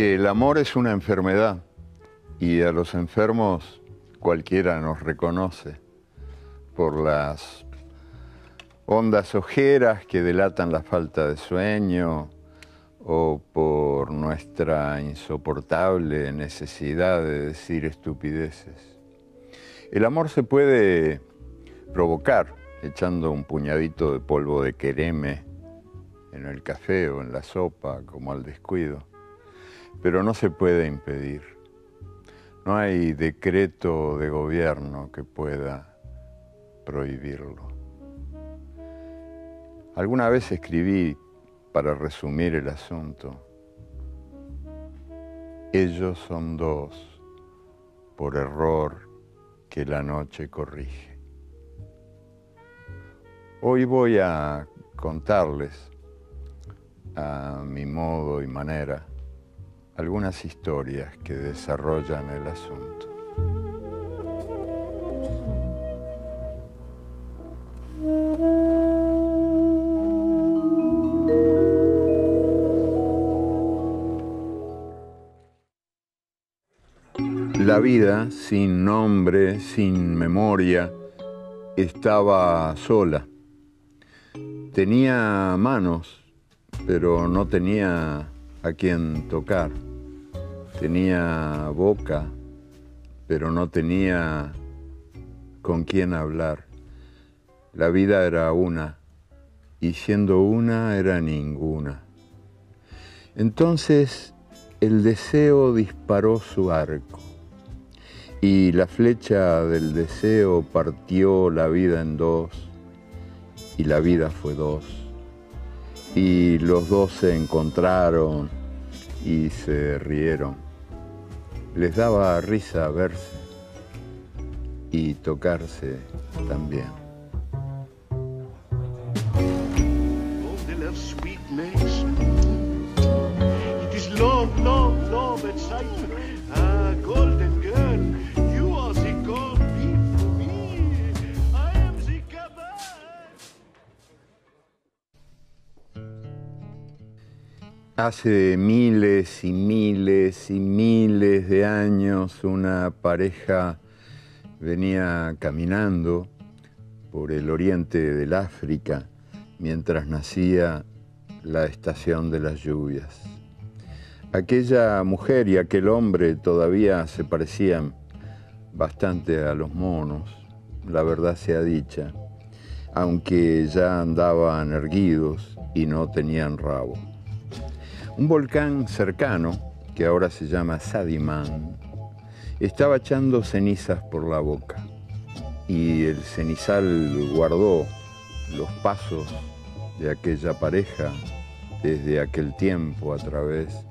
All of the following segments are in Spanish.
El amor es una enfermedad y a los enfermos cualquiera nos reconoce por las hondas ojeras que delatan la falta de sueño o por nuestra insoportable necesidad de decir estupideces. El amor se puede provocar echando un puñadito de polvo de quereme en el café o en la sopa, como al descuido, pero no se puede impedir. No hay decreto de gobierno que pueda prohibirlo. Alguna vez escribí, para resumir el asunto, ellos son dos, por error que la noche corrige. Hoy voy a contarles, a mi modo y manera, algunas historias que desarrollan el asunto. La vida, sin nombre, sin memoria, estaba sola. Tenía manos, pero no tenía a quien tocar. Tenía boca, pero no tenía con quién hablar. La vida era una, y siendo una era ninguna. Entonces el deseo disparó su arco, y la flecha del deseo partió la vida en dos, y la vida fue dos, y los dos se encontraron y se rieron. Les daba risa verse y tocarse también. Oh, they love sweetness. It is love, love, love, excitement. Ah, golden girl, you are the gold beef for me. I am the cabal. Hace miles y miles y miles de años una pareja venía caminando por el oriente del África mientras nacía la estación de las lluvias. Aquella mujer y aquel hombre todavía se parecían bastante a los monos, la verdad sea dicha, aunque ya andaban erguidos y no tenían rabo. Un volcán cercano, que ahora se llama Sadiman, estaba echando cenizas por la boca, y el cenizal guardó los pasos de aquella pareja desde aquel tiempo a través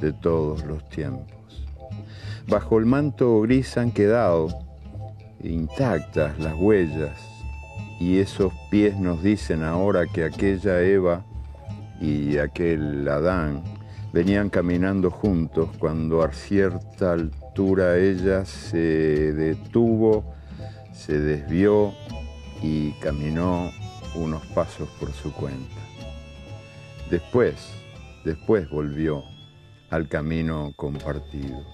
de todos los tiempos. Bajo el manto gris han quedado intactas las huellas, y esos pies nos dicen ahora que aquella Eva y aquel Adán venían caminando juntos cuando a cierta altura ella se detuvo, se desvió y caminó unos pasos por su cuenta. Después volvió al camino compartido.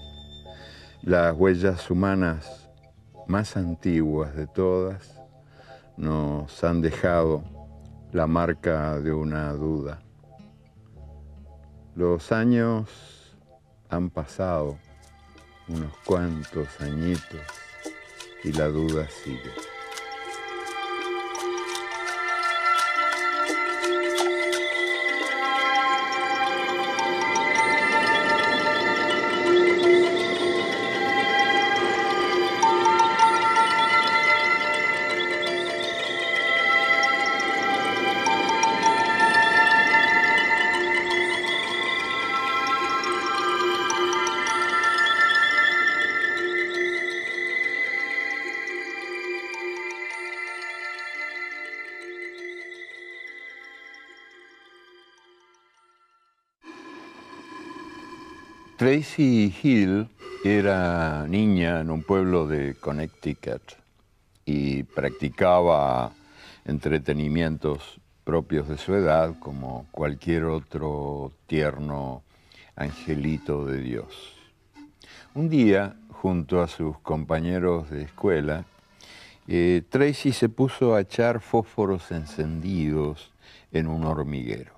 Las huellas humanas más antiguas de todas nos han dejado la marca de una duda. Los años han pasado, unos cuantos añitos, y la duda sigue. Tracy Hill era niña en un pueblo de Connecticut y practicaba entretenimientos propios de su edad como cualquier otro tierno angelito de Dios. Un día, junto a sus compañeros de escuela, Tracy se puso a echar fósforos encendidos en un hormiguero.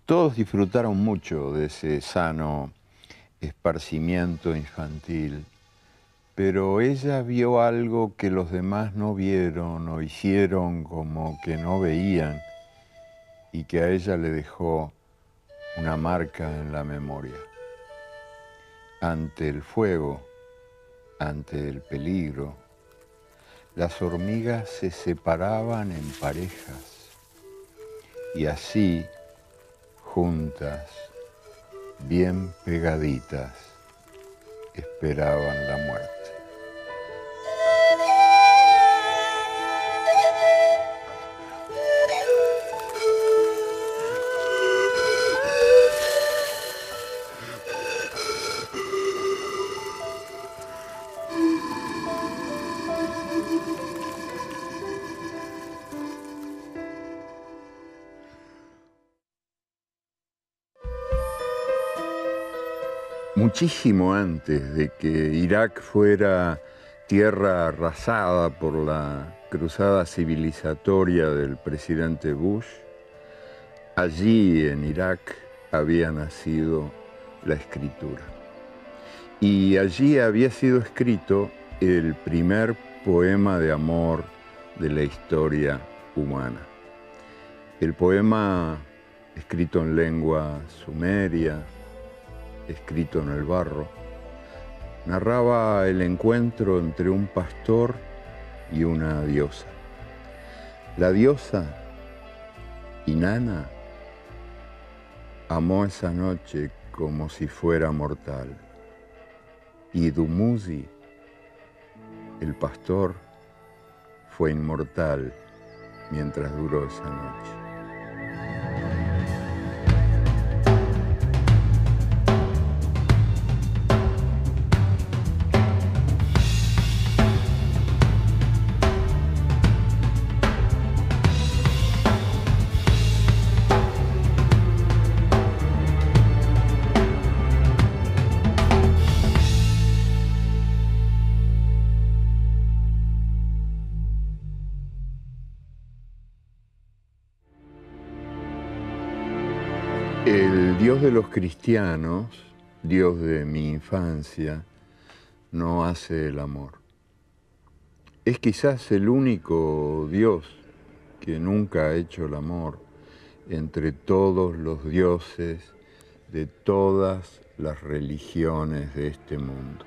Todos disfrutaron mucho de ese sano esparcimiento infantil, pero ella vio algo que los demás no vieron o hicieron como que no veían y que a ella le dejó una marca en la memoria. Ante el fuego, ante el peligro, las hormigas se separaban en parejas y así, juntas, bien pegaditas, esperaban la muerte. Muchísimo antes de que Irak fuera tierra arrasada por la cruzada civilizatoria del presidente Bush, allí en Irak había nacido la escritura. Y allí había sido escrito el primer poema de amor de la historia humana. El poema escrito en lengua sumeria, escrito en el barro, narraba el encuentro entre un pastor y una diosa. La diosa, Inanna, amó esa noche como si fuera mortal. Y Dumuzi, el pastor, fue inmortal mientras duró esa noche. El Dios de los cristianos, Dios de mi infancia, no hace el amor. Es quizás el único Dios que nunca ha hecho el amor entre todos los dioses de todas las religiones de este mundo.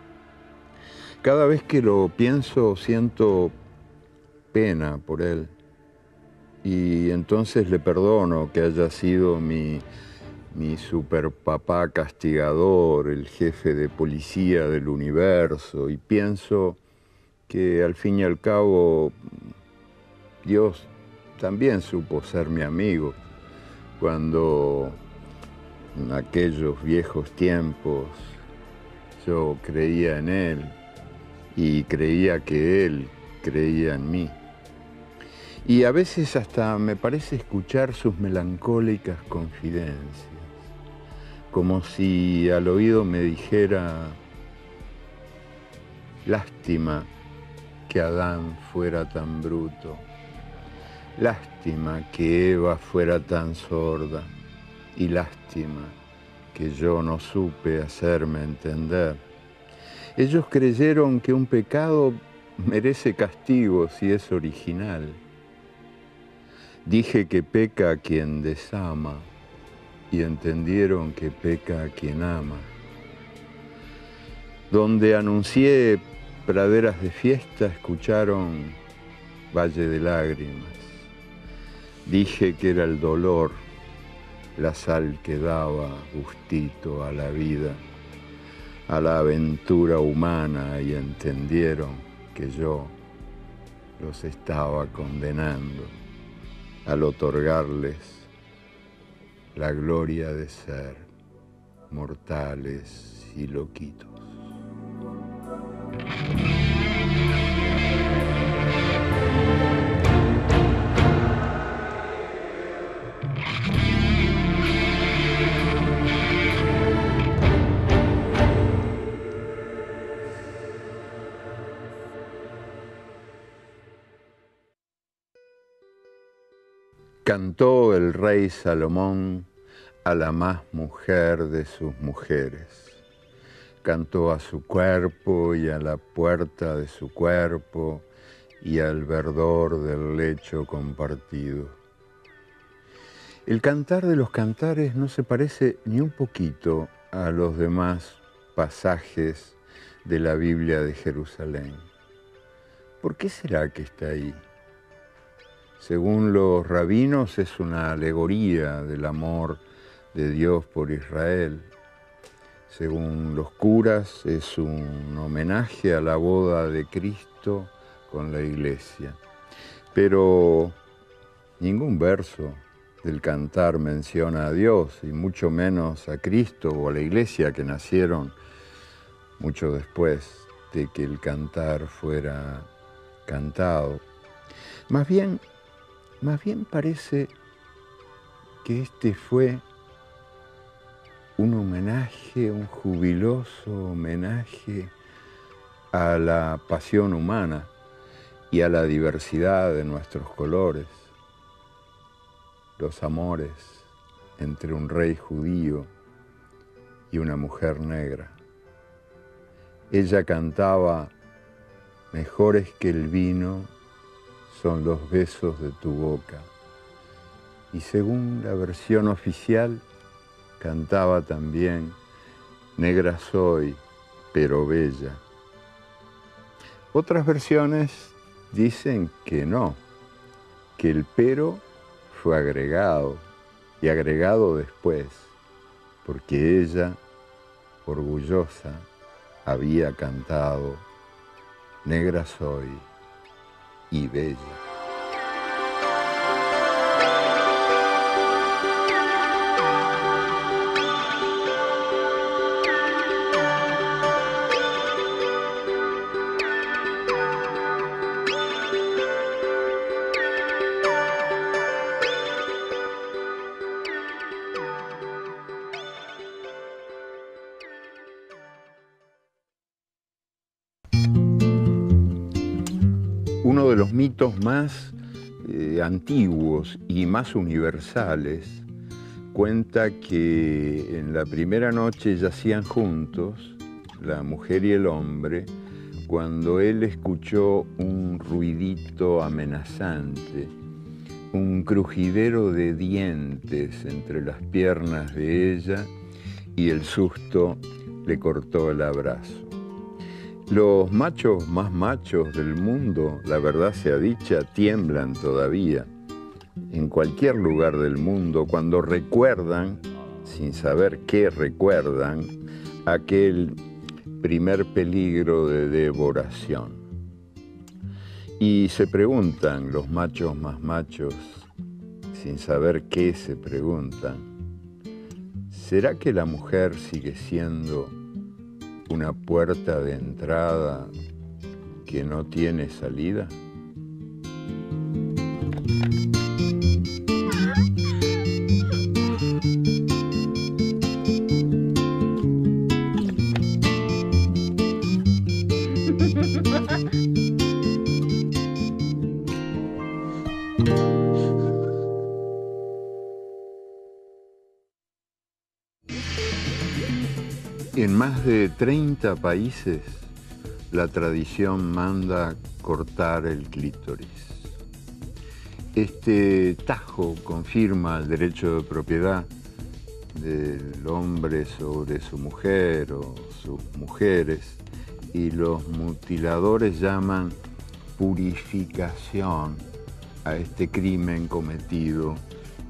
Cada vez que lo pienso siento pena por él y entonces le perdono que haya sido mi superpapá castigador, el jefe de policía del universo, y pienso que al fin y al cabo Dios también supo ser mi amigo cuando en aquellos viejos tiempos yo creía en Él y creía que Él creía en mí. Y a veces hasta me parece escuchar sus melancólicas confidencias, como si al oído me dijera: lástima que Adán fuera tan bruto, lástima que Eva fuera tan sorda, y lástima que yo no supe hacerme entender. Ellos creyeron que un pecado merece castigo si es original. Dije que peca a quien desama, y entendieron que peca a quien ama. Donde anuncié praderas de fiesta, escucharon valle de lágrimas. Dije que era el dolor, la sal que daba gustito a la vida, a la aventura humana, y entendieron que yo los estaba condenando al otorgarles la gloria de ser mortales y loquitos. Cantó el rey Salomón a la más mujer de sus mujeres. Cantó a su cuerpo y a la puerta de su cuerpo y al verdor del lecho compartido. El cantar de los cantares no se parece ni un poquito a los demás pasajes de la Biblia de Jerusalén. ¿Por qué será que está ahí? Según los rabinos, es una alegoría del amor de Dios por Israel. Según los curas, es un homenaje a la boda de Cristo con la Iglesia. Pero ningún verso del cantar menciona a Dios, y mucho menos a Cristo o a la Iglesia, que nacieron mucho después de que el cantar fuera cantado. Más bien parece que este fue un homenaje, un jubiloso homenaje a la pasión humana y a la diversidad de nuestros colores, los amores entre un rey judío y una mujer negra. Ella cantaba: mejores que el vino son los besos de tu boca. Y según la versión oficial, cantaba también: negra soy, pero bella. Otras versiones dicen que no, que el pero fue agregado, y agregado después, porque ella, orgullosa, había cantado: negra soy y bella. Uno de los mitos más antiguos y más universales cuenta que en la primera noche yacían juntos, la mujer y el hombre, cuando él escuchó un ruidito amenazante, un crujidero de dientes entre las piernas de ella, y el susto le cortó el abrazo. Los machos más machos del mundo, la verdad sea dicha, tiemblan todavía en cualquier lugar del mundo cuando recuerdan, sin saber qué recuerdan, aquel primer peligro de devoración. Y se preguntan los machos más machos, sin saber qué se preguntan: ¿será que la mujer sigue siendo una puerta de entrada que no tiene salida? En más de 30 países, la tradición manda cortar el clítoris. Este tajo confirma el derecho de propiedad del hombre sobre su mujer o sus mujeres, y los mutiladores llaman purificación a este crimen cometido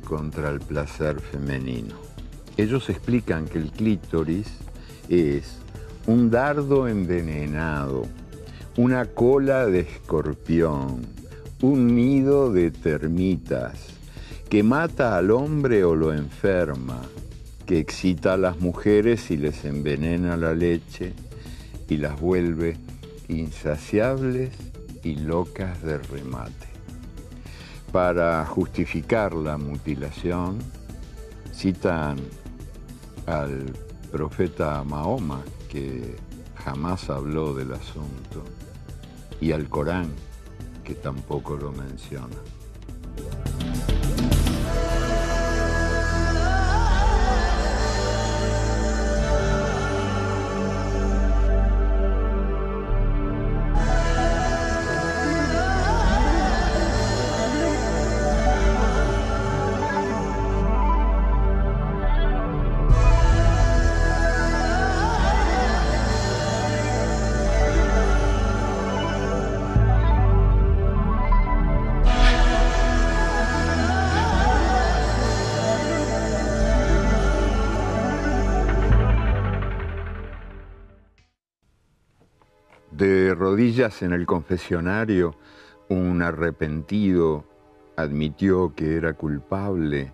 contra el placer femenino. Ellos explican que el clítoris es un dardo envenenado, una cola de escorpión, un nido de termitas, que mata al hombre o lo enferma, que excita a las mujeres y les envenena la leche y las vuelve insaciables y locas de remate. Para justificar la mutilación, citan al profeta Mahoma, que jamás habló del asunto, y al Corán, que tampoco lo menciona. De rodillas en el confesionario, un arrepentido admitió que era culpable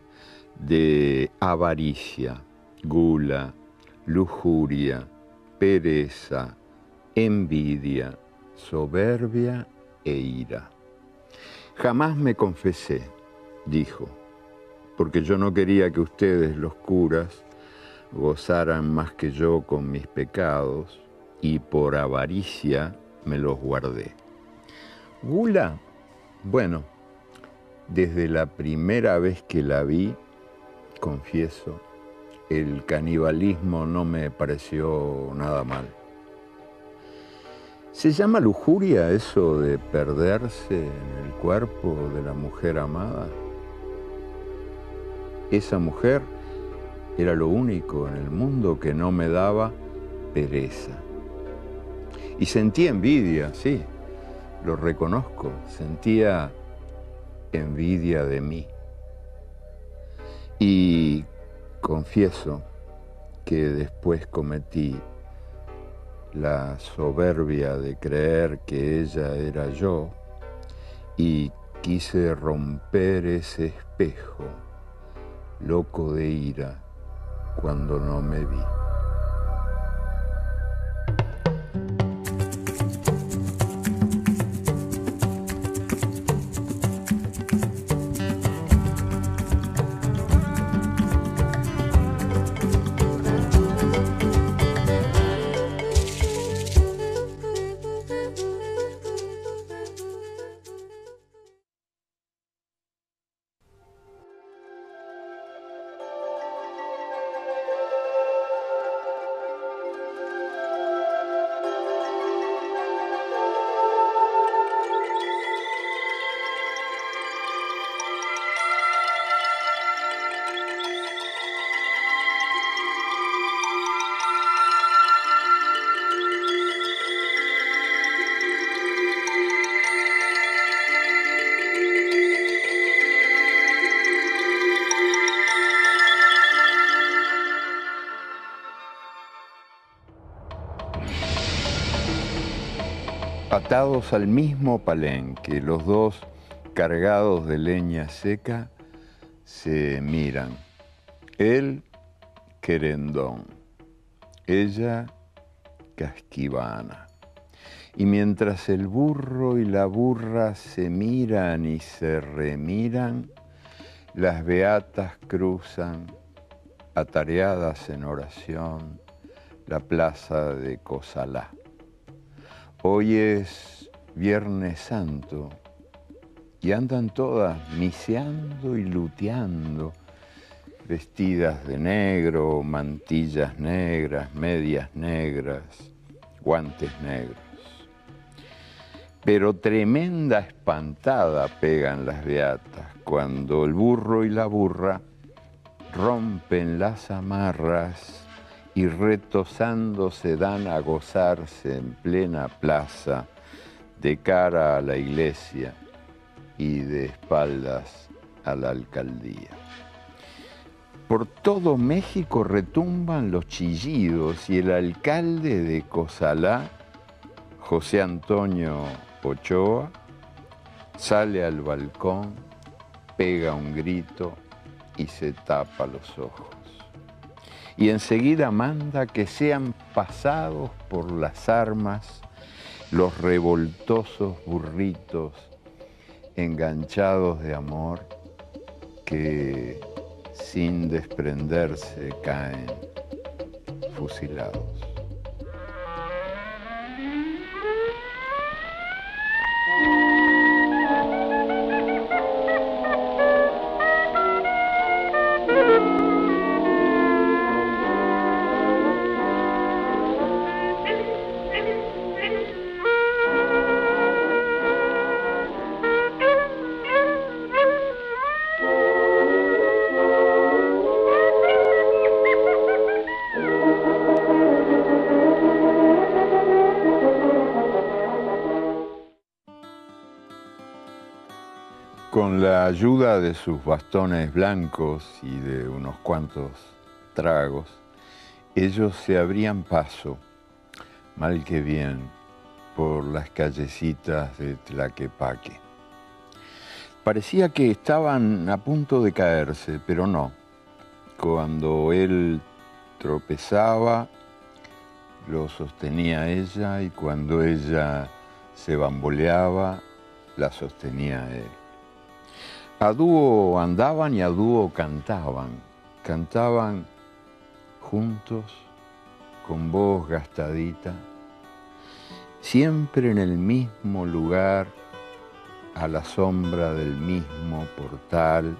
de avaricia, gula, lujuria, pereza, envidia, soberbia e ira. Jamás me confesé, dijo, porque yo no quería que ustedes, los curas, gozaran más que yo con mis pecados, y por avaricia me los guardé. Gula, bueno, desde la primera vez que la vi, confieso, el canibalismo no me pareció nada mal. ¿Se llama lujuria eso de perderse en el cuerpo de la mujer amada? Esa mujer era lo único en el mundo que no me daba pereza. Y sentía envidia, sí, lo reconozco, sentía envidia de mí. Y confieso que después cometí la soberbia de creer que ella era yo y quise romper ese espejo, loco de ira, cuando no me vi. Atados al mismo palenque, los dos cargados de leña seca, se miran. Él, querendón, ella, casquivana. Y mientras el burro y la burra se miran y se remiran, las beatas cruzan, atareadas en oración, la plaza de Cosalá. Hoy es Viernes Santo y andan todas miseando y luteando, vestidas de negro, mantillas negras, medias negras, guantes negros. Pero tremenda espantada pegan las beatas cuando el burro y la burra rompen las amarras y retosando se dan a gozarse en plena plaza, de cara a la iglesia y de espaldas a la alcaldía. Por todo México retumban los chillidos y el alcalde de Cosalá, José Antonio Ochoa, sale al balcón, pega un grito y se tapa los ojos. Y enseguida manda que sean pasados por las armas los revoltosos burritos enganchados de amor que sin desprenderse caen fusilados. Con la ayuda de sus bastones blancos y de unos cuantos tragos, ellos se abrían paso, mal que bien, por las callecitas de Tlaquepaque. Parecía que estaban a punto de caerse, pero no. Cuando él tropezaba, lo sostenía ella, y cuando ella se bamboleaba, la sostenía él. A dúo andaban y a dúo cantaban. Cantaban juntos, con voz gastadita, siempre en el mismo lugar, a la sombra del mismo portal,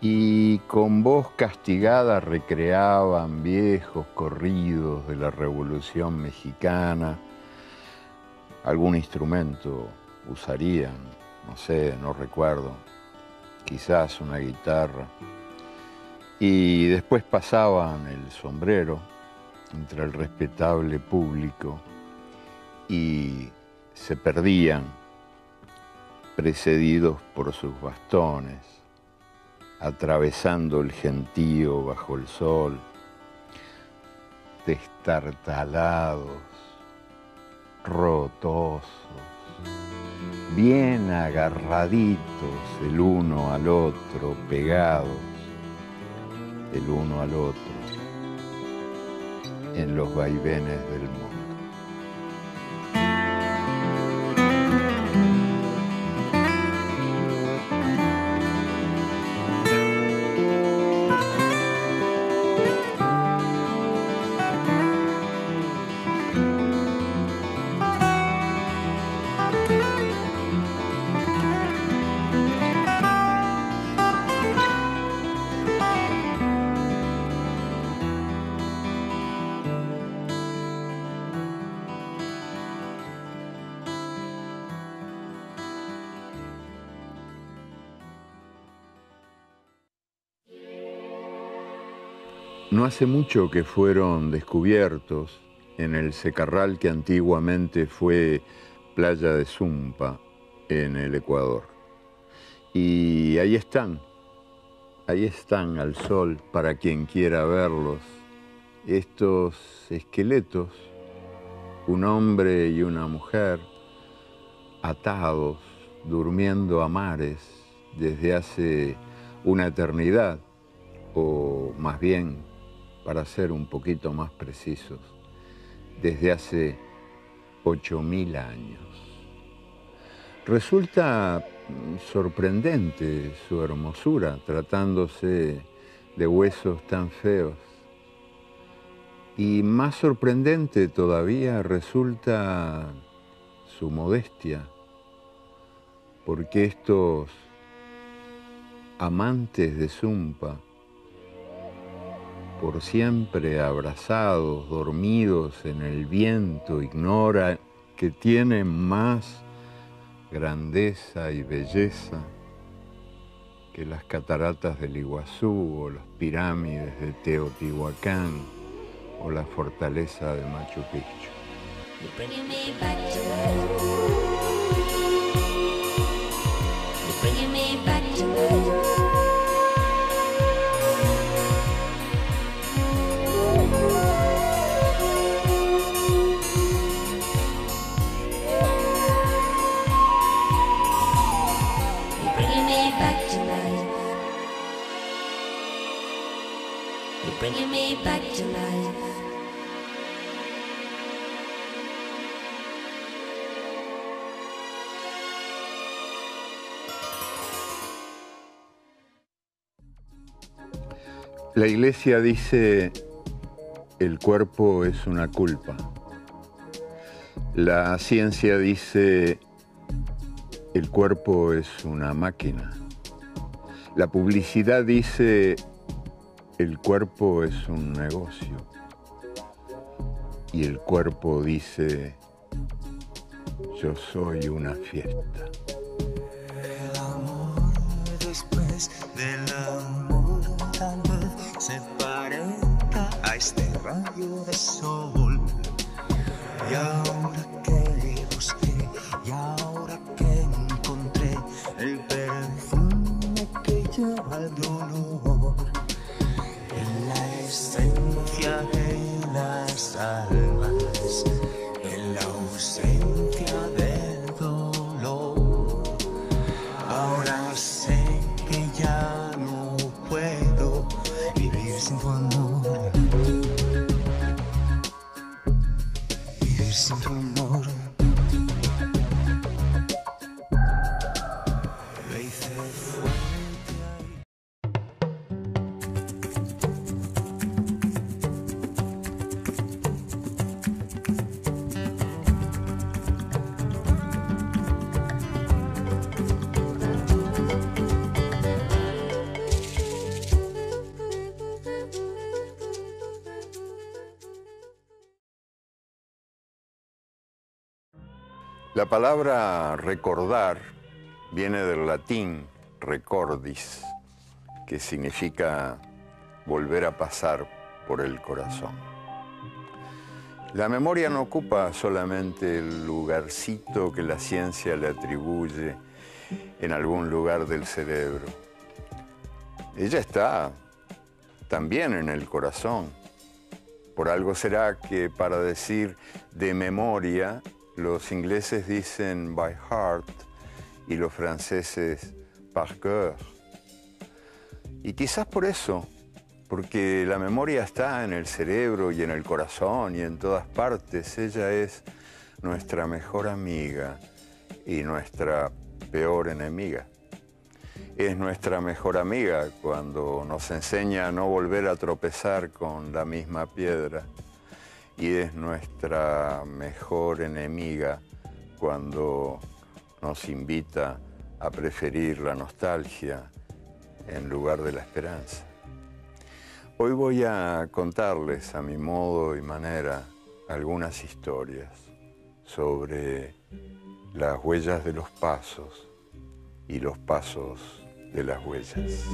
y con voz castigada recreaban viejos corridos de la Revolución Mexicana. Algún instrumento usarían, no sé, no recuerdo, quizás una guitarra. Y después pasaban el sombrero entre el respetable público y se perdían, precedidos por sus bastones, atravesando el gentío bajo el sol, destartalados, rotosos, bien agarraditos el uno al otro, pegados el uno al otro en los vaivenes del mundo. No hace mucho que fueron descubiertos en el secarral que antiguamente fue Playa de Zumpa, en el Ecuador. Y ahí están al sol para quien quiera verlos, estos esqueletos, un hombre y una mujer, atados, durmiendo a mares desde hace una eternidad, o más bien, para ser un poquito más precisos, desde hace 8.000 años. Resulta sorprendente su hermosura, tratándose de huesos tan feos. Y más sorprendente todavía resulta su modestia, porque estos amantes de Zumpa, por siempre abrazados, dormidos en el viento, ignora que tienen más grandeza y belleza que las cataratas del Iguazú o las pirámides de Teotihuacán o la fortaleza de Machu Picchu. Bringing me back to life. La Iglesia dice, el cuerpo es una culpa. La ciencia dice, el cuerpo es una máquina. La publicidad dice, el cuerpo es un negocio. Y el cuerpo dice, yo soy una fiesta. El amor después del amor tal vez se parezca a este rayo de sol. Y ahora que busqué, y ahora que encontré el perfume que lleva el dolor, en la esencia de las almas, en la ausencia La palabra recordar viene del latín recordis, que significa volver a pasar por el corazón. La memoria no ocupa solamente el lugarcito que la ciencia le atribuye en algún lugar del cerebro. Ella está también en el corazón. Por algo será que para decir de memoria, los ingleses dicen by heart y los franceses par cœur. Y quizás por eso, porque la memoria está en el cerebro y en el corazón y en todas partes. Ella es nuestra mejor amiga y nuestra peor enemiga. Es nuestra mejor amiga cuando nos enseña a no volver a tropezar con la misma piedra. Y es nuestra mejor enemiga cuando nos invita a preferir la nostalgia en lugar de la esperanza. Hoy voy a contarles a mi modo y manera algunas historias sobre las huellas de los pasos y los pasos de las huellas.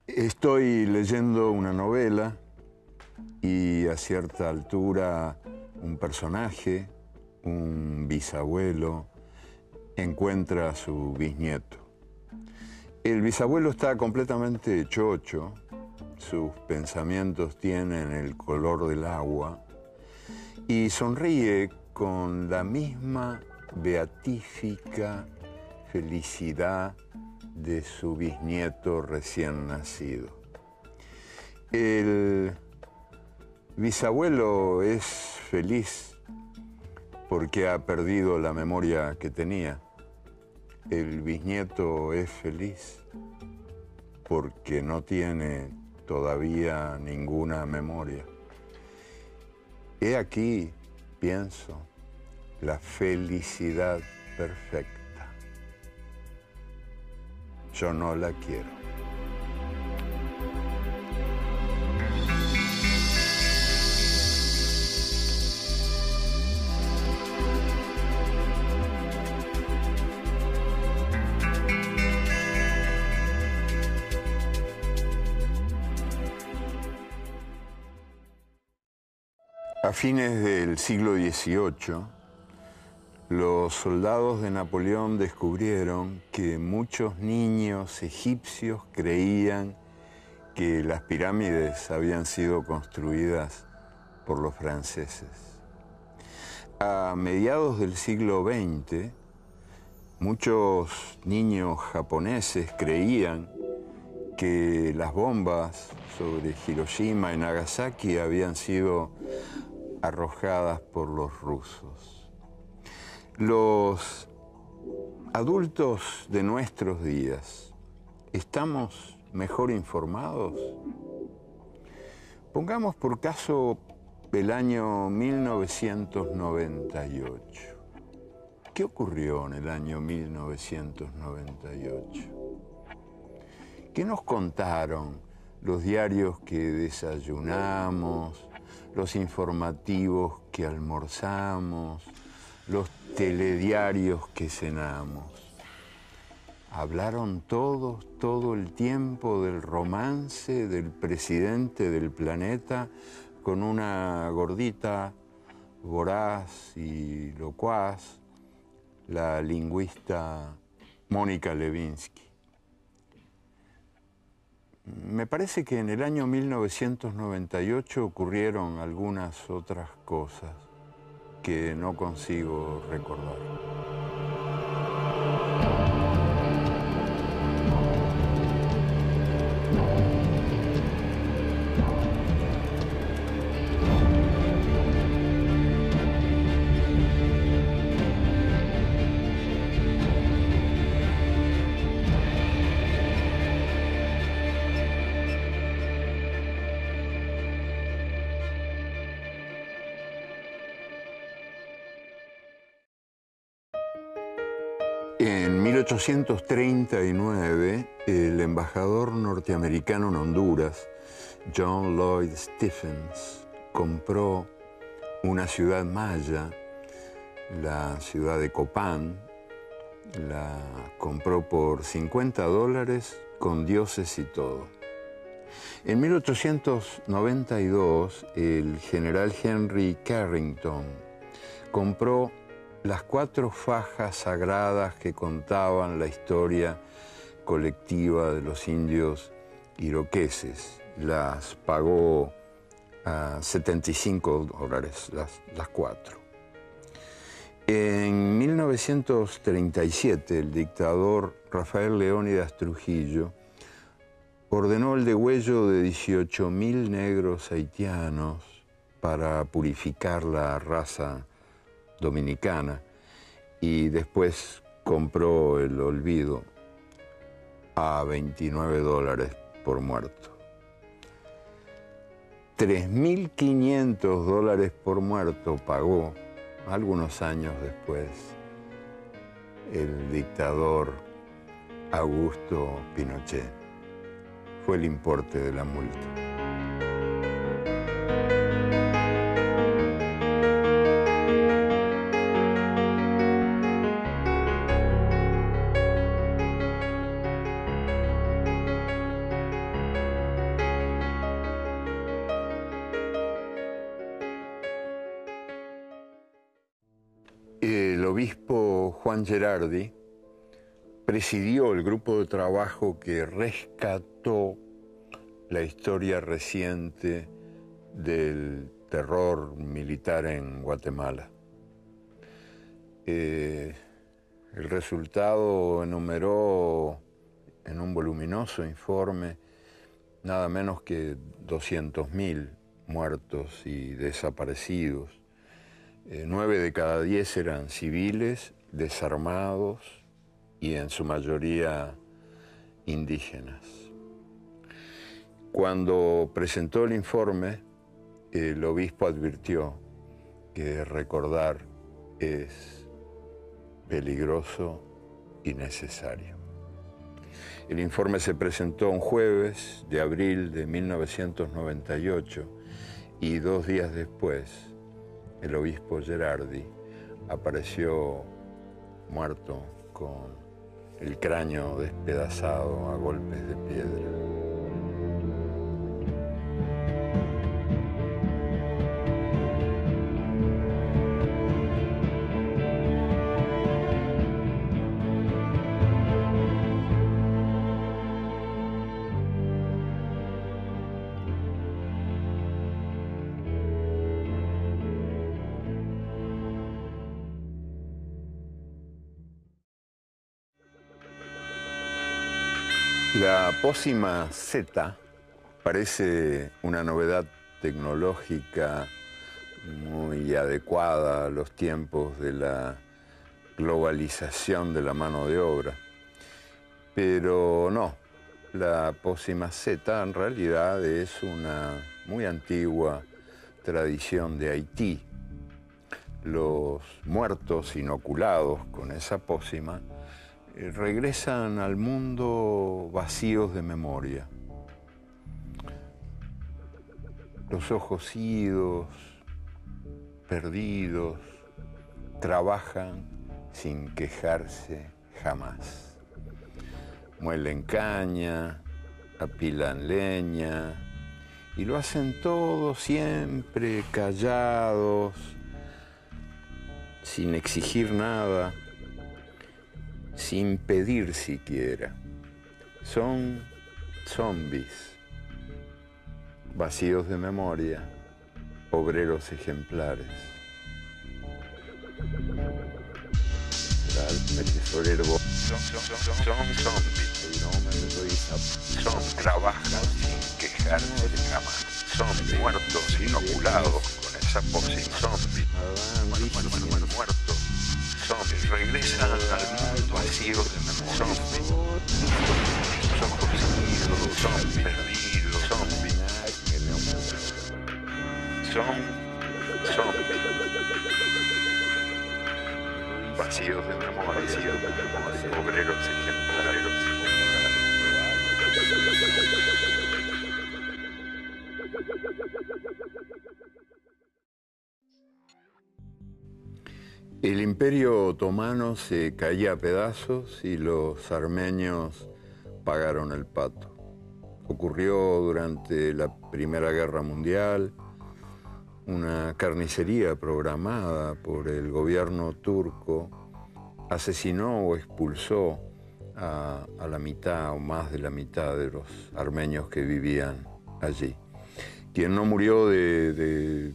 Estoy leyendo una novela y a cierta altura un personaje, un bisabuelo, encuentra a su bisnieto. El bisabuelo está completamente chocho, sus pensamientos tienen el color del agua y sonríe con la misma beatífica felicidad de su bisnieto recién nacido. El bisabuelo es feliz porque ha perdido la memoria que tenía. El bisnieto es feliz porque no tiene todavía ninguna memoria. He aquí, pienso, la felicidad perfecta. Yo no la quiero. A fines del siglo XVIII, los soldados de Napoleón descubrieron que muchos niños egipcios creían que las pirámides habían sido construidas por los franceses. A mediados del siglo XX, muchos niños japoneses creían que las bombas sobre Hiroshima y Nagasaki habían sido arrojadas por los rusos. Los adultos de nuestros días, ¿estamos mejor informados? Pongamos por caso el año 1998. ¿Qué ocurrió en el año 1998? ¿Qué nos contaron los diarios que desayunamos, los informativos que almorzamos, los telediarios que cenamos? Hablaron todos, todo el tiempo del romance del presidente del planeta con una gordita voraz y locuaz, la lingüista Mónica Lewinsky. Me parece que en el año 1998 ocurrieron algunas otras cosas que no consigo recordar. En 1839, el embajador norteamericano en Honduras, John Lloyd Stephens, compró una ciudad maya, la ciudad de Copán, la compró por $50 con dioses y todo. En 1892, el general Henry Carrington compró las 4 fajas sagradas que contaban la historia colectiva de los indios iroqueses. Las pagó a $75 las 4. En 1937, el dictador Rafael Leónidas Trujillo ordenó el degüello de 18.000 negros haitianos para purificar la raza dominicana, y después compró el olvido a $29 por muerto. $3.500 por muerto pagó, algunos años después, el dictador Augusto Pinochet. Fue el importe de la multa. El obispo Juan Gerardi presidió el grupo de trabajo que rescató la historia reciente del terror militar en Guatemala. El resultado enumeró en un voluminoso informe nada menos que 200.000 muertos y desaparecidos. 9 de cada 10 eran civiles, desarmados y en su mayoría indígenas. Cuando presentó el informe, el obispo advirtió que recordar es peligroso y necesario. El informe se presentó un jueves de abril de 1998 y 2 días después, el obispo Gerardi apareció muerto con el cráneo despedazado a golpes de piedra. La pócima Z parece una novedad tecnológica muy adecuada a los tiempos de la globalización de la mano de obra. Pero no, la pócima Z en realidad es una muy antigua tradición de Haití. Los muertos inoculados con esa pócima regresan al mundo vacíos de memoria. Los ojos idos, perdidos, trabajan sin quejarse jamás. Muelen caña, apilan leña y lo hacen todo siempre callados, sin exigir nada, sin pedir siquiera. Son zombies, vacíos de memoria, obreros ejemplares. Son zombies, trabajan sin quejarse jamás. Son muertos inoculados con esa pócima. Zombies, muertos. Zombies regresan al mundo vacío de memoria. Zombies, son perdidos, zombies. Son zombies. vacíos de memoria, obreros ejemplares. El Imperio Otomano se caía a pedazos y los armenios pagaron el pato. Ocurrió durante la Primera Guerra Mundial. Una carnicería programada por el gobierno turco asesinó o expulsó a la mitad o más de la mitad de los armenios que vivían allí. Quien no murió de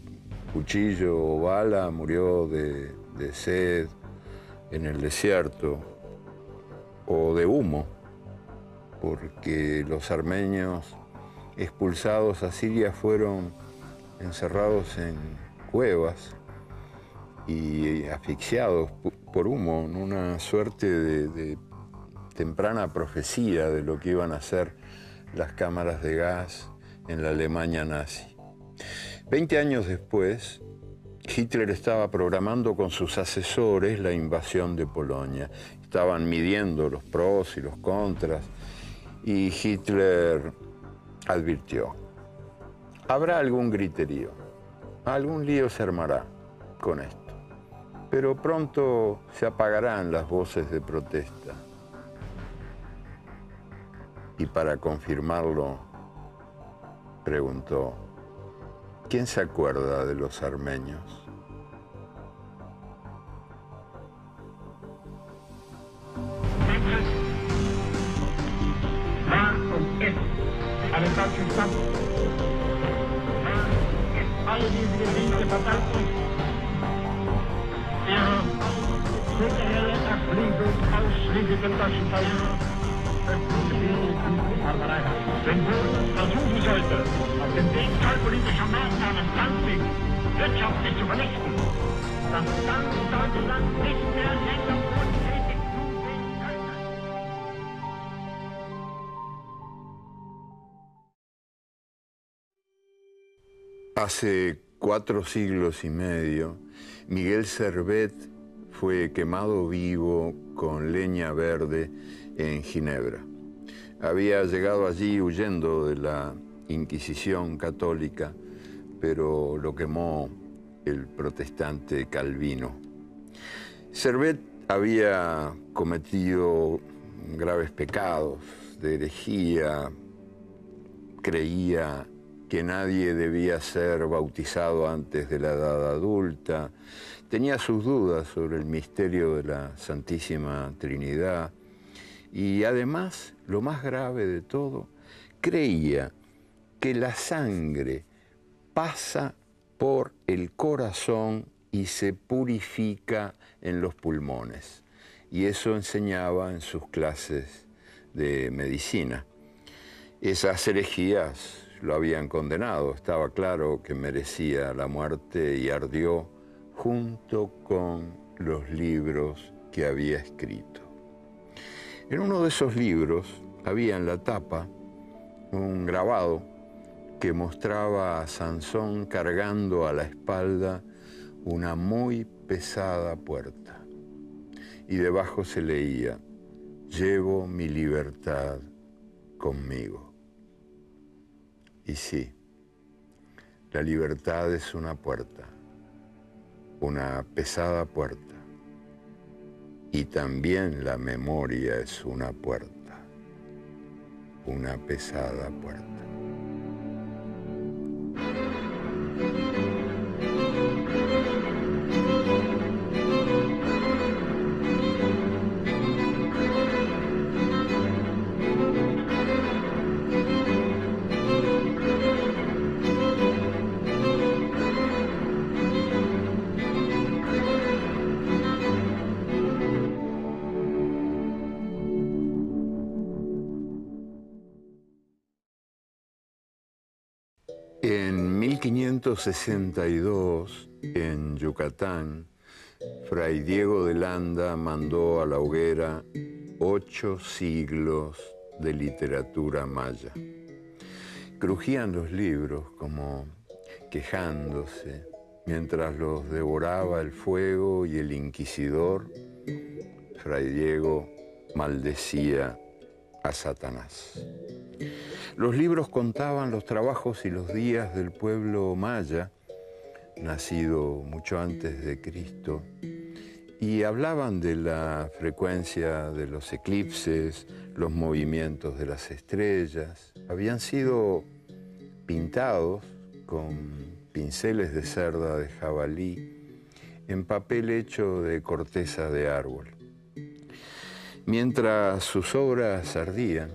cuchillo o bala, murió de sed en el desierto o de humo, porque los armenios expulsados a Siria fueron encerrados en cuevas y asfixiados por humo, en una suerte de temprana profecía de lo que iban a ser las cámaras de gas en la Alemania nazi. 20 años después, Hitler estaba programando con sus asesores la invasión de Polonia. Estaban midiendo los pros y los contras y Hitler advirtió: habrá algún griterío, algún lío se armará con esto, pero pronto se apagarán las voces de protesta. Y para confirmarlo, preguntó: ¿quién se acuerda de los armenios? Wenn Polen versuchen sollte, auf den Weg zollpolitischer Maßnahmen Danzig wirtschaftlich zu vernichten, dann Deutschland nicht mehr länger untätig zusehen könnte. Hace 4 siglos y medio, Miguel Servet fue quemado vivo con leña verde en Ginebra. Había llegado allí huyendo de la Inquisición católica, pero lo quemó el protestante Calvino. Servet había cometido graves pecados de herejía, creía que nadie debía ser bautizado antes de la edad adulta, tenía sus dudas sobre el misterio de la Santísima Trinidad y además, lo más grave de todo, creía que la sangre pasa por el corazón y se purifica en los pulmones. Y eso enseñaba en sus clases de medicina. Esas herejías lo habían condenado, estaba claro que merecía la muerte y ardió junto con los libros que había escrito. En uno de esos libros había en la tapa un grabado que mostraba a Sansón cargando a la espalda una muy pesada puerta. Y debajo se leía: llevo mi libertad conmigo. Y sí, la libertad es una puerta, una pesada puerta. Y también la memoria es una puerta, una pesada puerta. En 1562, en Yucatán, Fray Diego de Landa mandó a la hoguera 8 siglos de literatura maya. Crujían los libros como quejándose, mientras los devoraba el fuego y el inquisidor Fray Diego maldecía a Satanás. Los libros contaban los trabajos y los días del pueblo maya, nacido mucho antes de Cristo, y hablaban de la frecuencia de los eclipses, los movimientos de las estrellas. Habían sido pintados con pinceles de cerda de jabalí en papel hecho de corteza de árbol. Mientras sus obras ardían,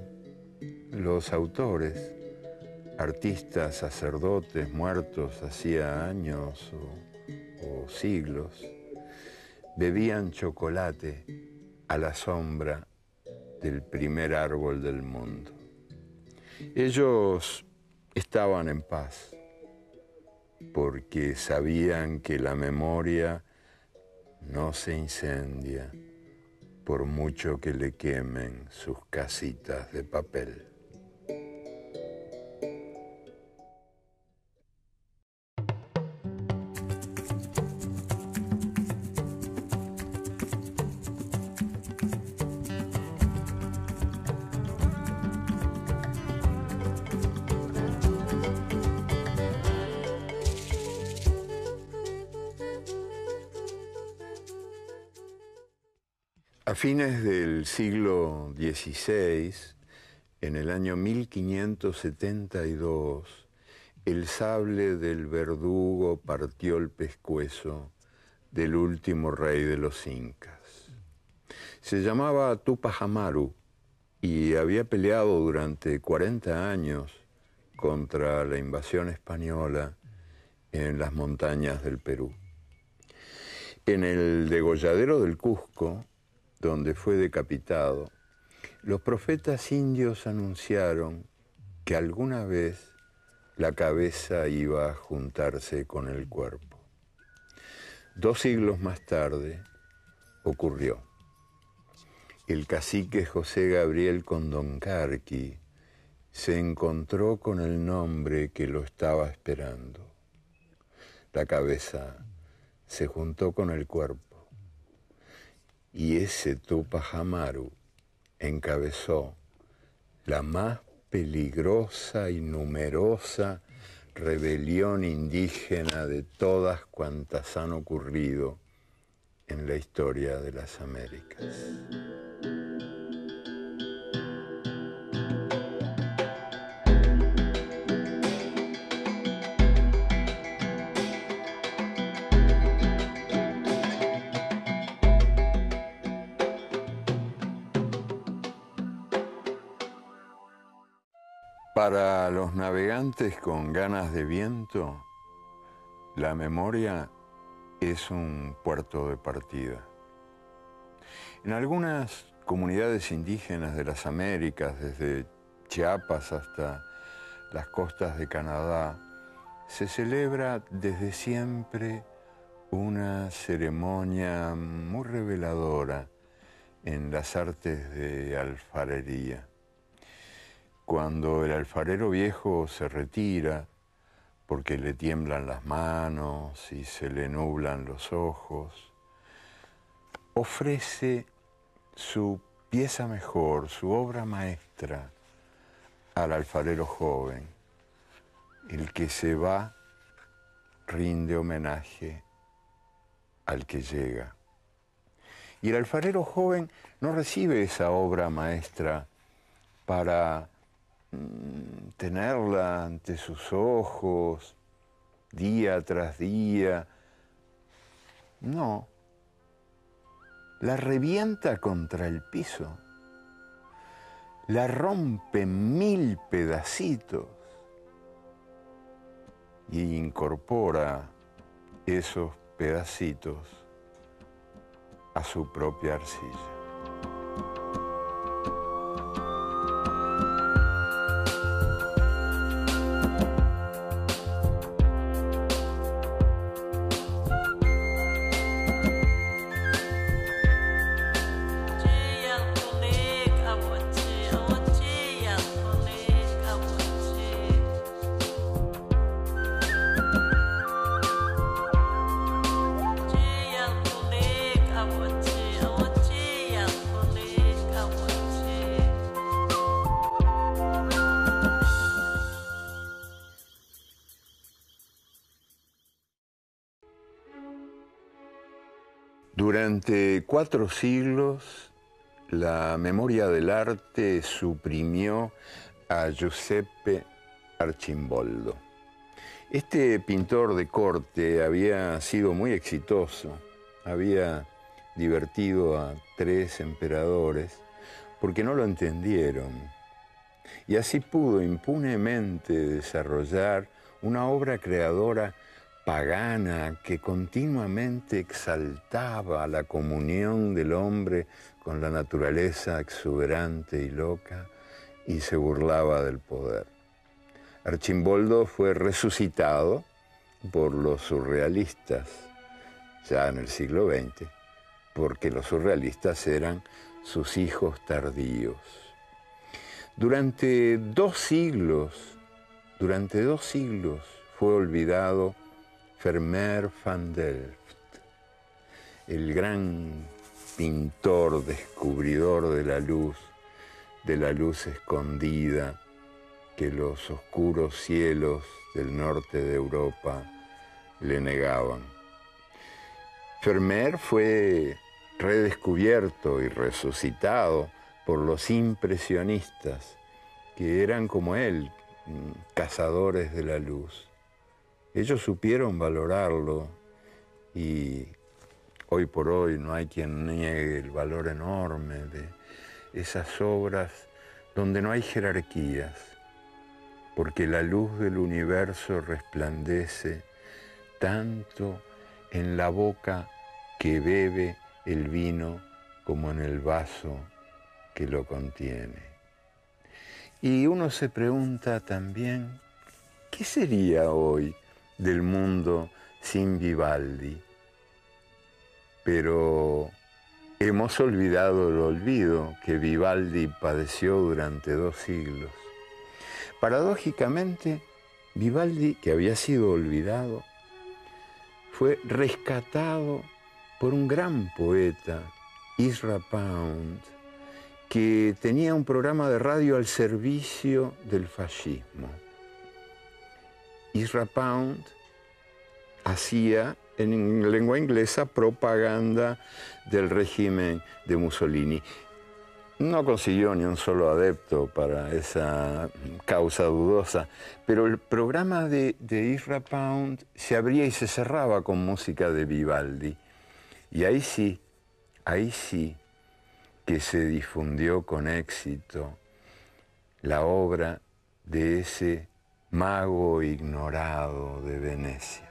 los autores, artistas, sacerdotes muertos hacía años o siglos, bebían chocolate a la sombra del primer árbol del mundo. Ellos estaban en paz porque sabían que la memoria no se incendia por mucho que le quemen sus casitas de papel. A fines del siglo XVI, en el año 1572, el sable del verdugo partió el pescuezo del último rey de los incas. Se llamaba Tupac Amaru y había peleado durante 40 años contra la invasión española en las montañas del Perú. En el degolladero del Cusco, donde fue decapitado, los profetas indios anunciaron que alguna vez la cabeza iba a juntarse con el cuerpo. 2 siglos más tarde ocurrió. El cacique José Gabriel Condoncarqui se encontró con el nombre que lo estaba esperando. La cabeza se juntó con el cuerpo. Y ese Tupac Amaru encabezó la más peligrosa y numerosa rebelión indígena de todas cuantas han ocurrido en la historia de las Américas. Para los navegantes con ganas de viento, la memoria es un puerto de partida. En algunas comunidades indígenas de las Américas, desde Chiapas hasta las costas de Canadá, se celebra desde siempre una ceremonia muy reveladora en las artes de alfarería. Cuando el alfarero viejo se retira porque le tiemblan las manos y se le nublan los ojos, ofrece su pieza mejor, su obra maestra, al alfarero joven. El que se va rinde homenaje al que llega. Y el alfarero joven no recibe esa obra maestra para tenerla ante sus ojos día tras día. No, la revienta contra el piso, la rompe en 1000 pedacitos y incorpora esos pedacitos a su propia arcilla. I want to Durante 4 siglos, la memoria del arte suprimió a Giuseppe Arcimboldo. Este pintor de corte había sido muy exitoso, había divertido a 3 emperadores porque no lo entendieron, y así pudo impunemente desarrollar una obra creadora pagana que continuamente exaltaba la comunión del hombre con la naturaleza exuberante y loca y se burlaba del poder. Arcimboldo fue resucitado por los surrealistas ya en el siglo XX, porque los surrealistas eran sus hijos tardíos. Durante 2 siglos fue olvidado Vermeer van Delft, el gran pintor descubridor de la luz escondida que los oscuros cielos del norte de Europa le negaban. Vermeer fue redescubierto y resucitado por los impresionistas, que eran como él, cazadores de la luz. Ellos supieron valorarlo y hoy por hoy no hay quien niegue el valor enorme de esas obras donde no hay jerarquías, porque la luz del universo resplandece tanto en la boca que bebe el vino como en el vaso que lo contiene. Y uno se pregunta también, ¿qué sería hoy del mundo sin Vivaldi? Pero hemos olvidado el olvido que Vivaldi padeció durante 2 siglos. Paradójicamente, Vivaldi, que había sido olvidado, fue rescatado por un gran poeta, Ezra Pound, que tenía un programa de radio al servicio del fascismo. Ezra Pound hacía en lengua inglesa propaganda del régimen de Mussolini. No consiguió ni un solo adepto para esa causa dudosa, pero el programa de Ezra Pound se abría y se cerraba con música de Vivaldi. Y ahí sí que se difundió con éxito la obra de ese mago ignorado de Venecia.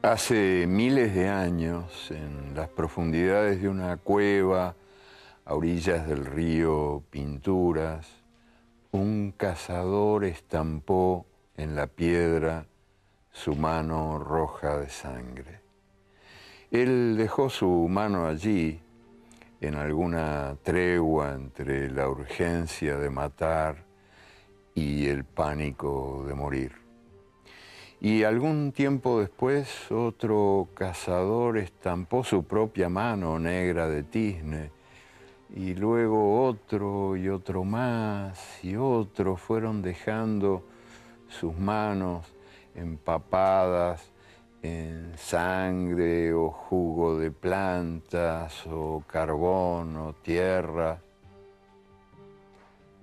Hace miles de años, en las profundidades de una cueva, a orillas del río Pinturas, un cazador estampó en la piedra su mano roja de sangre. Él dejó su mano allí, en alguna tregua entre la urgencia de matar y el pánico de morir. Y algún tiempo después, otro cazador estampó su propia mano negra de tizne, y luego otro y otro más, y otro fueron dejando sus manos empapadas en sangre o jugo de plantas o carbón o tierra.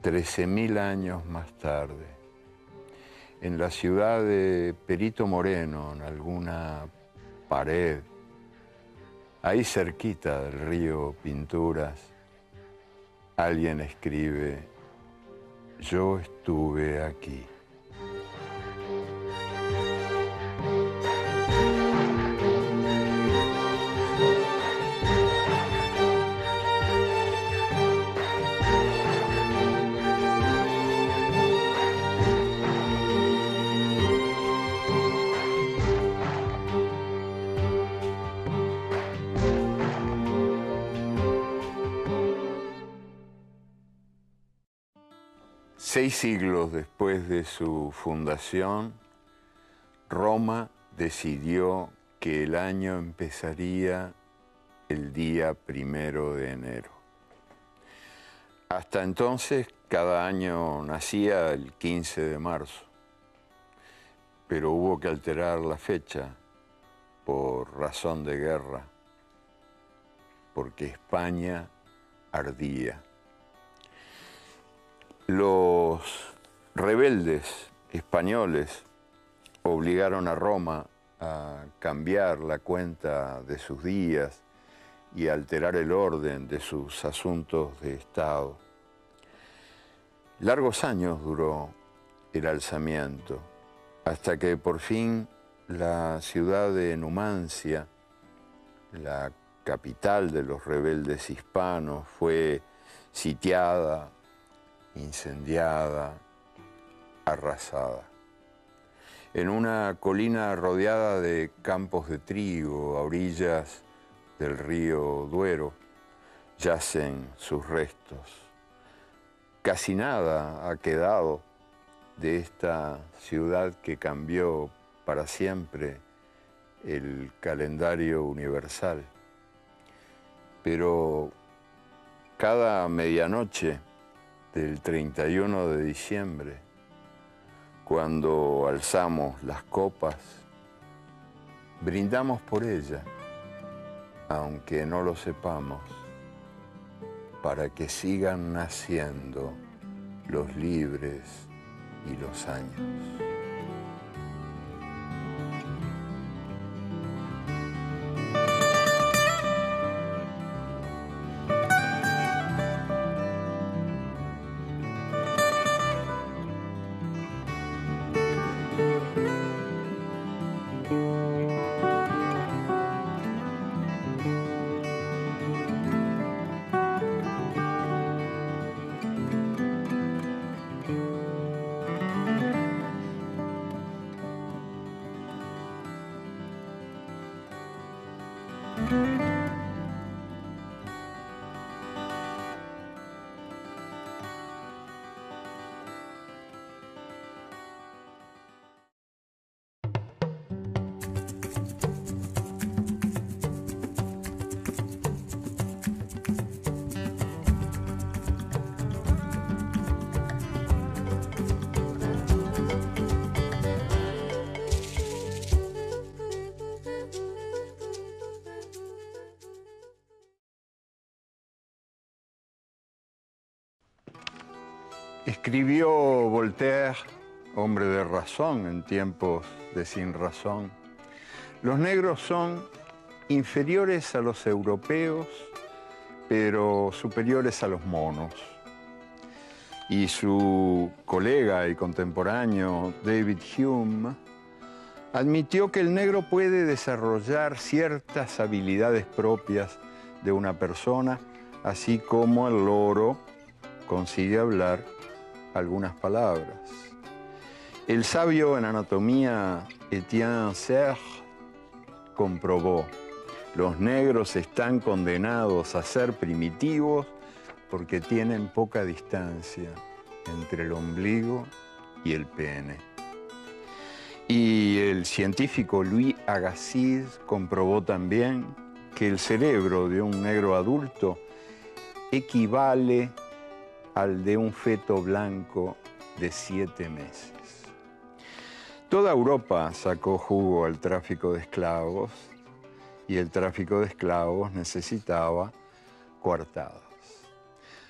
13.000 años más tarde, en la ciudad de Perito Moreno, en alguna pared, ahí cerquita del río Pinturas, alguien escribe: yo estuve aquí. 6 siglos después de su fundación, Roma decidió que el año empezaría el día 1 de enero. Hasta entonces, cada año nacía el 15 de marzo, pero hubo que alterar la fecha por razón de guerra, porque España ardía. Los rebeldes españoles obligaron a Roma a cambiar la cuenta de sus días y a alterar el orden de sus asuntos de Estado. Largos años duró el alzamiento, hasta que por fin la ciudad de Numancia, la capital de los rebeldes hispanos, fue sitiada, incendiada, arrasada. En una colina rodeada de campos de trigo, a orillas del río Duero, yacen sus restos. Casi nada ha quedado de esta ciudad que cambió para siempre el calendario universal. Pero cada medianoche del 31 de diciembre, cuando alzamos las copas, brindamos por ella, aunque no lo sepamos, para que sigan naciendo los libres y los años. Escribió Voltaire, hombre de razón en tiempos de sinrazón: los negros son inferiores a los europeos, pero superiores a los monos. Y su colega y contemporáneo David Hume admitió que el negro puede desarrollar ciertas habilidades propias de una persona, así como el loro consigue hablar algunas palabras. El sabio en anatomía Etienne Serre comprobó: los negros están condenados a ser primitivos porque tienen poca distancia entre el ombligo y el pene. Y el científico Louis Agassiz comprobó también que el cerebro de un negro adulto equivale al de un feto blanco de 7 meses. Toda Europa sacó jugo al tráfico de esclavos, y el tráfico de esclavos necesitaba coartadas.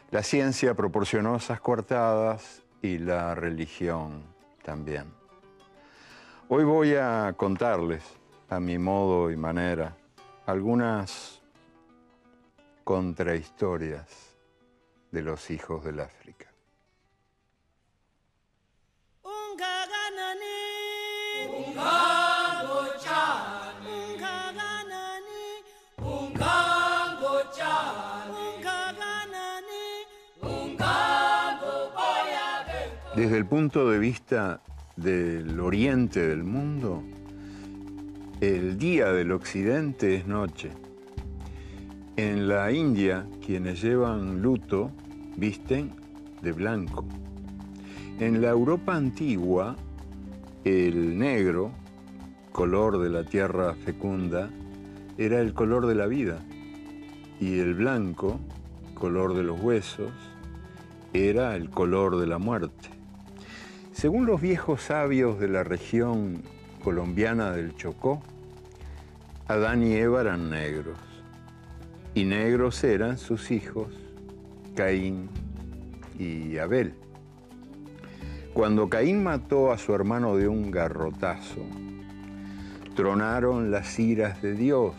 La ciencia proporcionó esas coartadas y la religión también. Hoy voy a contarles, a mi modo y manera, algunas contrahistorias de los hijos del África. Desde el punto de vista del oriente del mundo, el día del occidente es noche. En la India, quienes llevan luto visten de blanco. En la Europa antigua, el negro, color de la tierra fecunda, era el color de la vida, y el blanco, color de los huesos, era el color de la muerte. Según los viejos sabios de la región colombiana del Chocó, Adán y Eva eran negros, y negros eran sus hijos, Caín y Abel. Cuando Caín mató a su hermano de un garrotazo, tronaron las iras de Dios,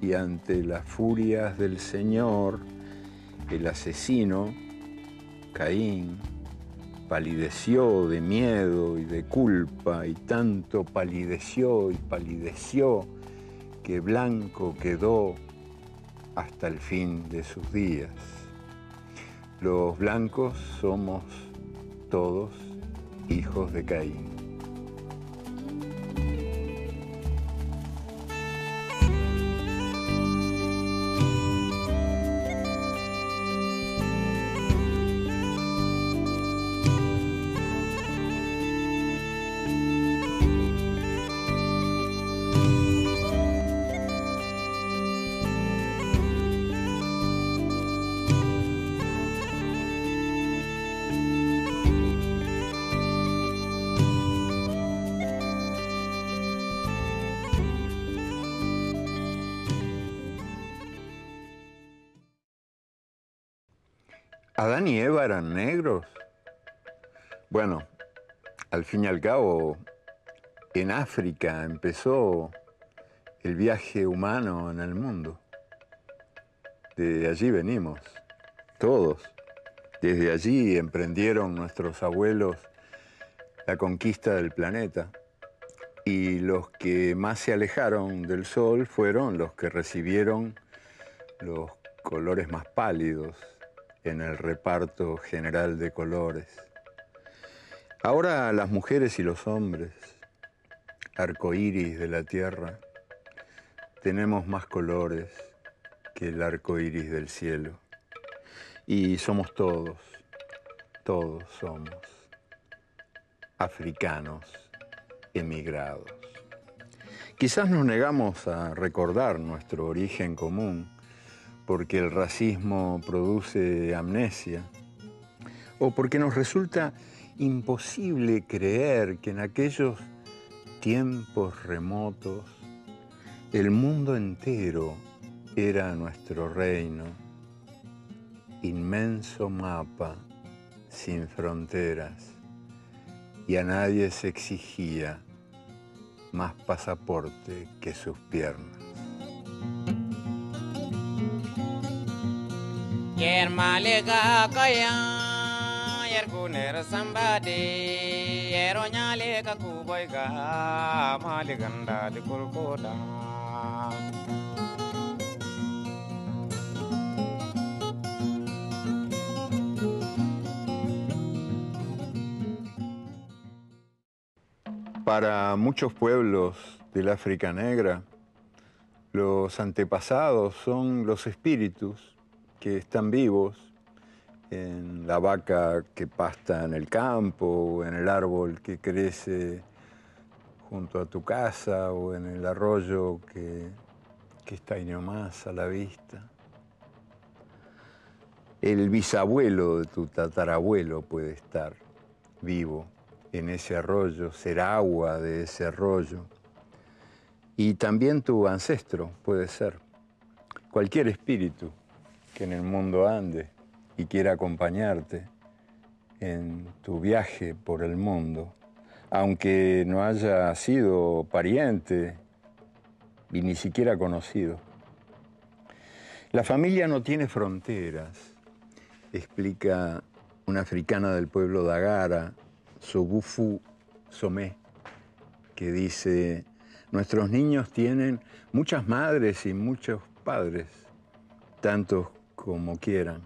y ante las furias del Señor, el asesino, Caín, palideció de miedo y de culpa, y tanto palideció y palideció que blanco quedó hasta el fin de sus días. Los blancos somos todos hijos de Caín. ¿Adán y Eva eran negros? Bueno, al fin y al cabo, en África empezó el viaje humano en el mundo. De allí venimos, todos. Desde allí emprendieron nuestros abuelos la conquista del planeta. Y los que más se alejaron del sol fueron los que recibieron los colores más pálidos en el reparto general de colores. Ahora las mujeres y los hombres, arcoíris de la tierra, tenemos más colores que el arcoíris del cielo. Y somos todos somos africanos emigrados. Quizás nos negamos a recordar nuestro origen común, porque el racismo produce amnesia, o porque nos resulta imposible creer que en aquellos tiempos remotos el mundo entero era nuestro reino, inmenso mapa sin fronteras, y a nadie se exigía más pasaporte que sus piernas. Yer malega kaya yer kuner sambade yero nyale ka kuboiga maleganda de kurkoda. Para muchos pueblos del África Negra, los antepasados son los espíritus que están vivos en la vaca que pasta en el campo, o en el árbol que crece junto a tu casa, o en el arroyo que está ahí nomás a la vista. El bisabuelo de tu tatarabuelo puede estar vivo en ese arroyo, ser agua de ese arroyo. Y también tu ancestro puede ser. Cualquier espíritu que en el mundo ande y quiera acompañarte en tu viaje por el mundo, aunque no haya sido pariente y ni siquiera conocido. La familia no tiene fronteras, explica una africana del pueblo Dagara, Sobufu Somé, que dice: nuestros niños tienen muchas madres y muchos padres, tantos como quieran.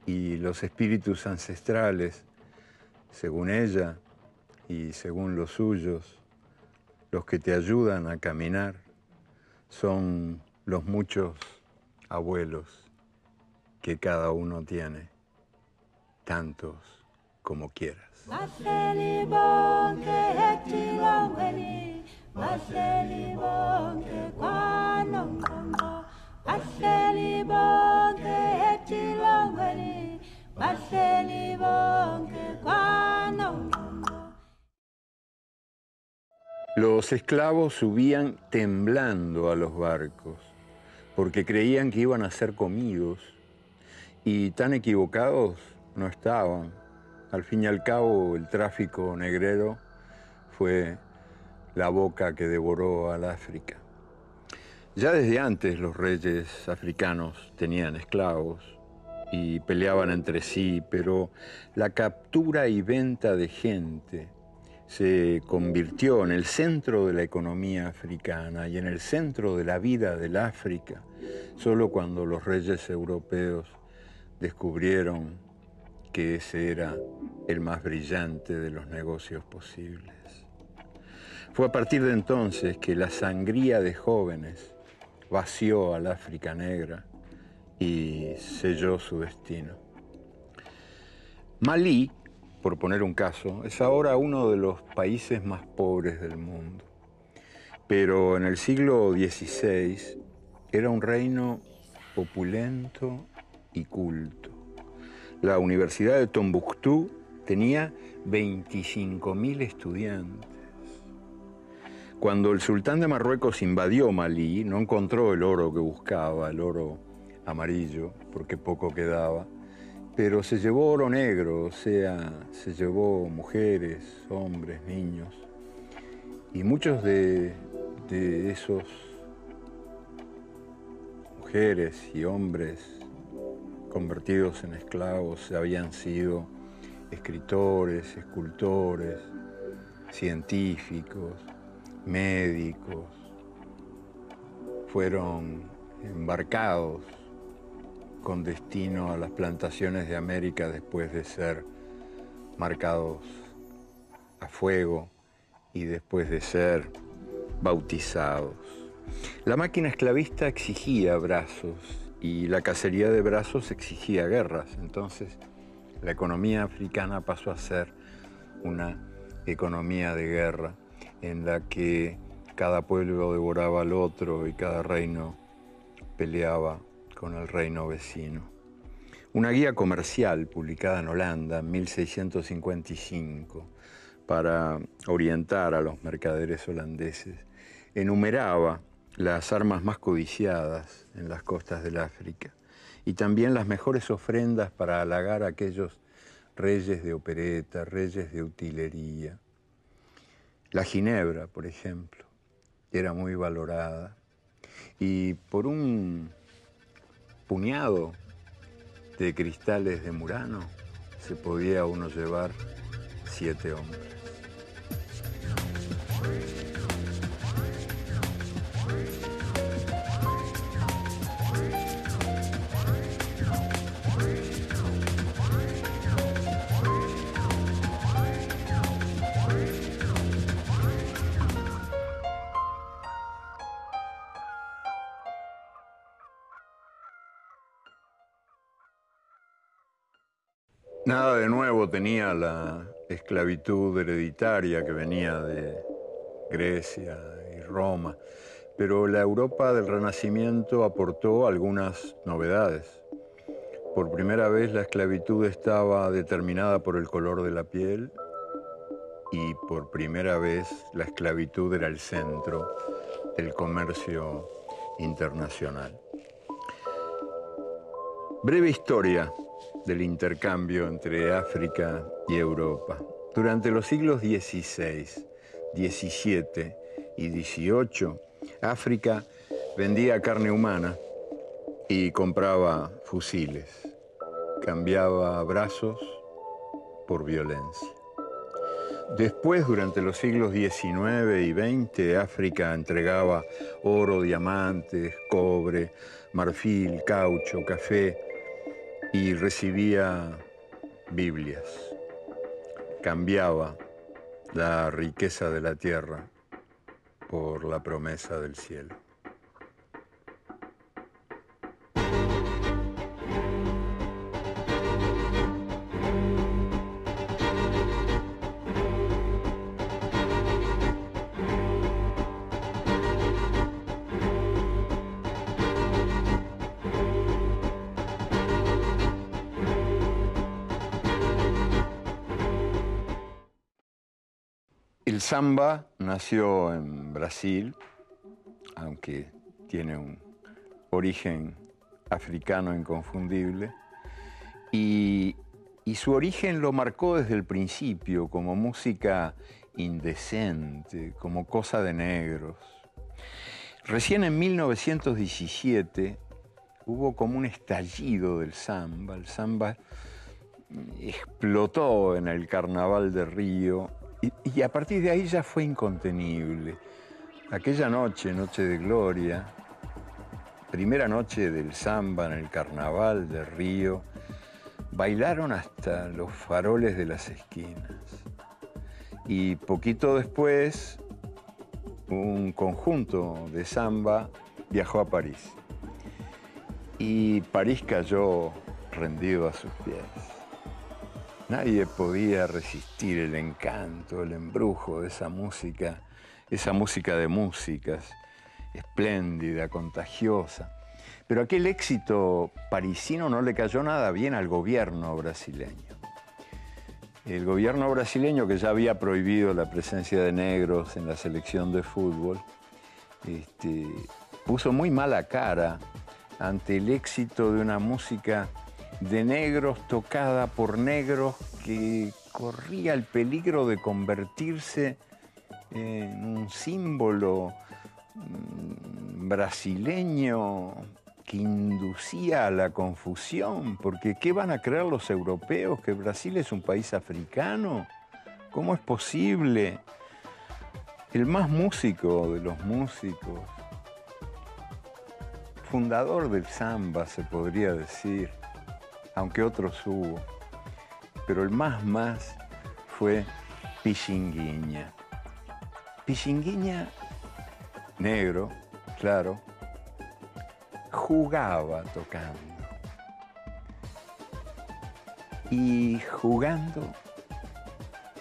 Y los espíritus ancestrales, según ella y según los suyos, los que te ayudan a caminar, son los muchos abuelos que cada uno tiene, tantos como quieras. Los esclavos subían temblando a los barcos porque creían que iban a ser comidos y tan equivocados no estaban. Al fin y al cabo, el tráfico negrero fue la boca que devoró al África. Ya desde antes los reyes africanos tenían esclavos y peleaban entre sí, pero la captura y venta de gente se convirtió en el centro de la economía africana y en el centro de la vida del África, solo cuando los reyes europeos descubrieron que ese era el más brillante de los negocios posibles. Fue a partir de entonces que la sangría de jóvenes vació al África negra y selló su destino. Malí, por poner un caso, es ahora uno de los países más pobres del mundo. Pero en el siglo XVI era un reino opulento y culto. La Universidad de Tombuctú tenía 25.000 estudiantes. Cuando el sultán de Marruecos invadió Malí, no encontró el oro que buscaba, el oro amarillo, porque poco quedaba, pero se llevó oro negro, o sea, se llevó mujeres, hombres, niños. Y muchos de esos mujeres y hombres convertidos en esclavos habían sido escritores, escultores, científicos, médicos. Fueron embarcados con destino a las plantaciones de América después de ser marcados a fuego y después de ser bautizados. La máquina esclavista exigía brazos y la cacería de brazos exigía guerras. Entonces, la economía africana pasó a ser una economía de guerra en la que cada pueblo devoraba al otro y cada reino peleaba con el reino vecino. Una guía comercial publicada en Holanda en 1655 para orientar a los mercaderes holandeses enumeraba las armas más codiciadas en las costas del África y también las mejores ofrendas para halagar a aquellos reyes de opereta, reyes de utilería. La ginebra, por ejemplo, era muy valorada y por un puñado de cristales de Murano se podía uno llevar 7 hombres. Nada de nuevo tenía la esclavitud hereditaria que venía de Grecia y Roma, pero la Europa del Renacimiento aportó algunas novedades. Por primera vez la esclavitud estaba determinada por el color de la piel y por primera vez la esclavitud era el centro del comercio internacional. Breve historia del intercambio entre África y Europa. Durante los siglos XVI, XVII y XVIII, África vendía carne humana y compraba fusiles. Cambiaba brazos por violencia. Después, durante los siglos XIX y XX, África entregaba oro, diamantes, cobre, marfil, caucho, café, y recibía Biblias. Cambiaba la riqueza de la tierra por la promesa del cielo. El samba nació en Brasil, aunque tiene un origen africano inconfundible, y su origen lo marcó desde el principio como música indecente, como cosa de negros. Recién en 1917 hubo como un estallido del samba. El samba explotó en el Carnaval de Río y a partir de ahí ya fue incontenible. Aquella noche, Noche de Gloria, primera noche del samba en el Carnaval de Río, bailaron hasta los faroles de las esquinas. Y poquito después, un conjunto de samba viajó a París. Y París cayó rendido a sus pies. Nadie podía resistir el encanto, el embrujo de esa música de músicas, espléndida, contagiosa. Pero aquel éxito parisino no le cayó nada bien al gobierno brasileño. El gobierno brasileño, que ya había prohibido la presencia de negros en la selección de fútbol, puso muy mala cara ante el éxito de una música de negros tocada por negros que corría el peligro de convertirse en un símbolo brasileño que inducía a la confusión, porque ¿qué van a creer los europeos? ¿Que Brasil es un país africano? ¿Cómo es posible? El más músico de los músicos, fundador del samba, se podría decir, aunque otros hubo, pero el más fue Pichinguinha. Pichinguinha, negro, claro, jugaba tocando. Y jugando,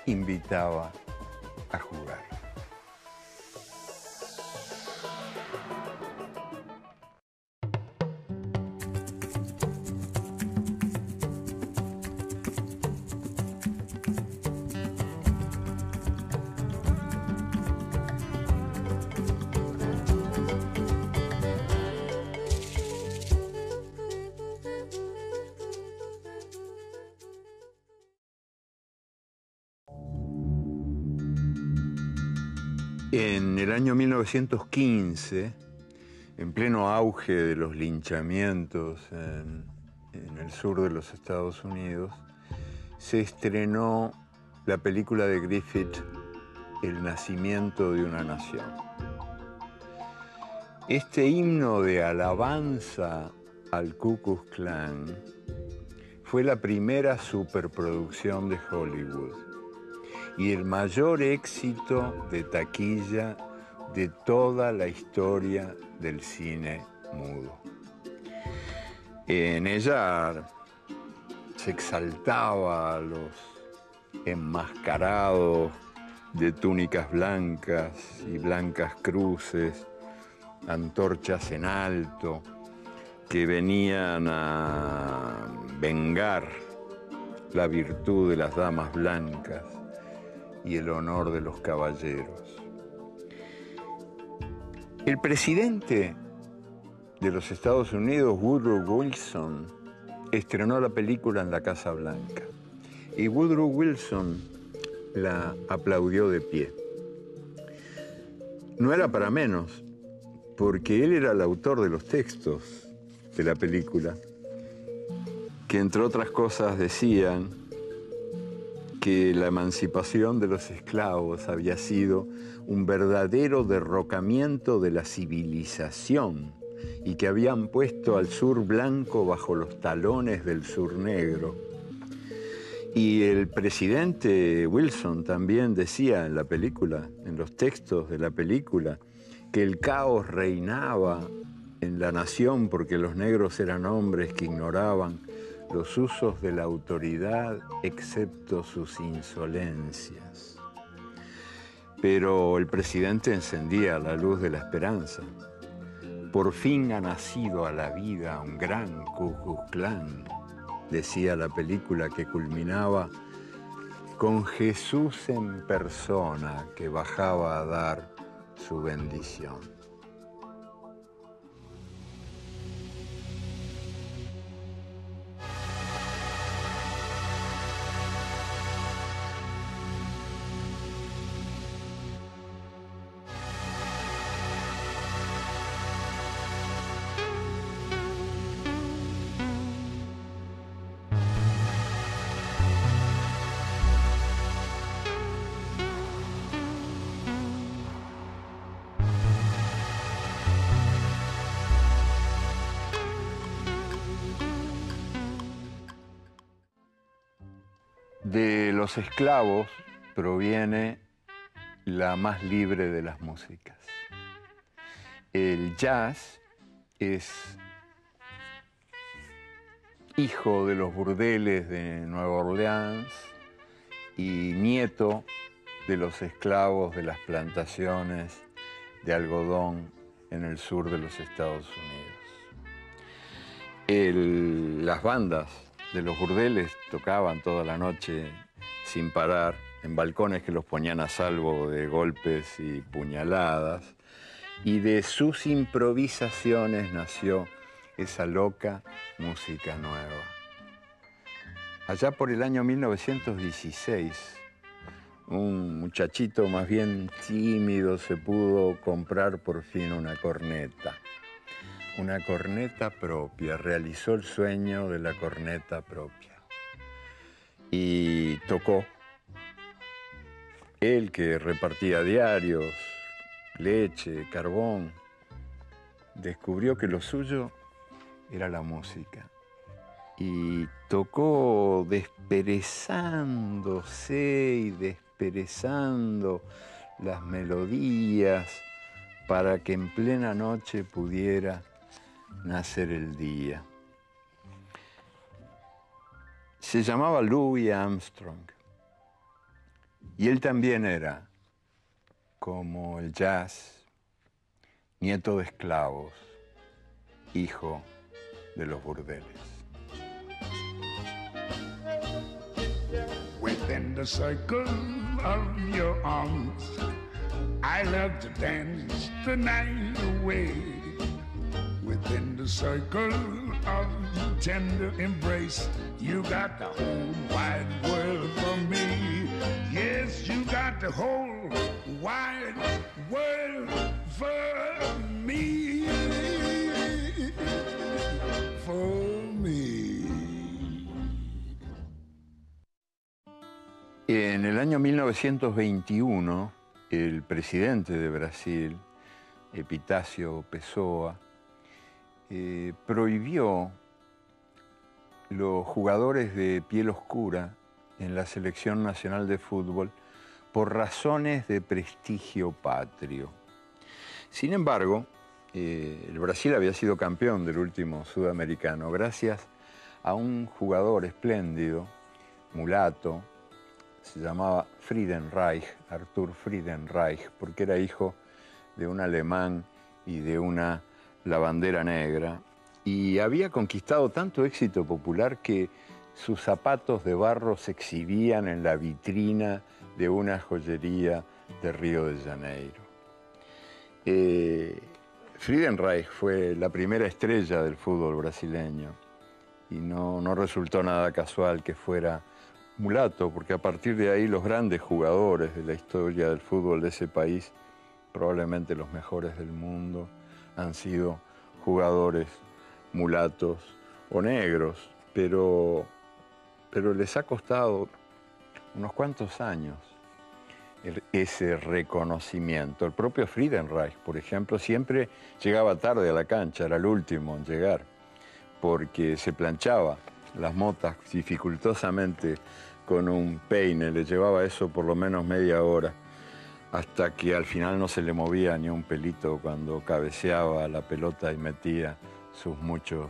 invitaba a jugar. En el año 1915, en pleno auge de los linchamientos en el sur de los Estados Unidos, se estrenó la película de Griffith, El nacimiento de una nación. Este himno de alabanza al Ku Klux Klan fue la primera superproducción de Hollywood y el mayor éxito de taquilla de toda la historia del cine mudo. En ella se exaltaba a los enmascarados de túnicas blancas y blancas cruces, antorchas en alto, que venían a vengar la virtud de las damas blancas y el honor de los caballeros. El presidente de los Estados Unidos, Woodrow Wilson, estrenó la película en la Casa Blanca. Y Woodrow Wilson la aplaudió de pie. No era para menos, porque él era el autor de los textos de la película, que entre otras cosas decían que la emancipación de los esclavos había sido un verdadero derrocamiento de la civilización y que habían puesto al sur blanco bajo los talones del sur negro. Y el presidente Wilson también decía en la película, en los textos de la película, que el caos reinaba en la nación porque los negros eran hombres que ignoraban los usos de la autoridad, excepto sus insolencias. Pero el presidente encendía la luz de la esperanza. Por fin ha nacido a la vida un gran Ku Klux Klan, decía la película, que culminaba con Jesús en persona que bajaba a dar su bendición. De los esclavos proviene la más libre de las músicas. El jazz es hijo de los burdeles de Nueva Orleans y nieto de los esclavos de las plantaciones de algodón en el sur de los Estados Unidos. Las bandas de los burdeles tocaban toda la noche sin parar, en balcones que los ponían a salvo de golpes y puñaladas, y de sus improvisaciones nació esa loca música nueva. Allá por el año 1916, un muchachito más bien tímido se pudo comprar por fin una corneta propia, realizó el sueño de la corneta propia. Y tocó. Él que repartía diarios, leche, carbón, descubrió que lo suyo era la música. Y tocó desperezándose y desperezando las melodías para que en plena noche pudiera nacer el día. Se llamaba Louis Armstrong y él también era, como el jazz, nieto de esclavos, hijo de los burdeles. Within the circle of your arms, I love to dance the night away. Within the circle of your tender embrace, you got the whole wide world for me. Yes, you got the whole wide world for me. For me. En el año 1921, el presidente de Brasil, Epitácio Pessoa, prohibió los jugadores de piel oscura en la selección nacional de fútbol por razones de prestigio patrio. Sin embargo, el Brasil había sido campeón del último sudamericano gracias a un jugador espléndido, mulato, se llamaba Friedenreich, Arthur Friedenreich, porque era hijo de un alemán y de una lavandera negra, y había conquistado tanto éxito popular que sus zapatos de barro se exhibían en la vitrina de una joyería de Río de Janeiro. Friedenreich fue la primera estrella del fútbol brasileño y no resultó nada casual que fuera mulato, porque a partir de ahí los grandes jugadores de la historia del fútbol de ese país, probablemente los mejores del mundo, han sido jugadores mulatos o negros, pero les ha costado unos cuantos años ese reconocimiento. El propio Friedenreich, por ejemplo, siempre llegaba tarde a la cancha, era el último en llegar, porque se planchaba las motas dificultosamente con un peine, le llevaba eso por lo menos media hora, hasta que al final no se le movía ni un pelito cuando cabeceaba la pelota y metía sus muchos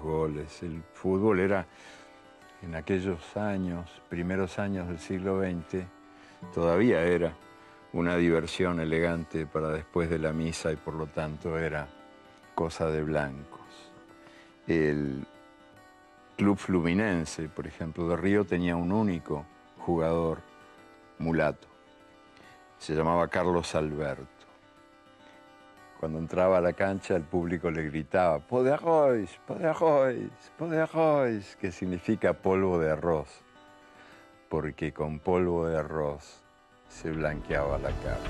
goles. El fútbol era, en aquellos años, primeros años del siglo XX, todavía era una diversión elegante para después de la misa y por lo tanto era cosa de blancos. El Club Fluminense, por ejemplo, de Río tenía un único jugador mulato. Se llamaba Carlos Alberto. Cuando entraba a la cancha, el público le gritaba, "Po de arroz, po de arroz, po de arroz", que significa polvo de arroz, porque con polvo de arroz se blanqueaba la cara.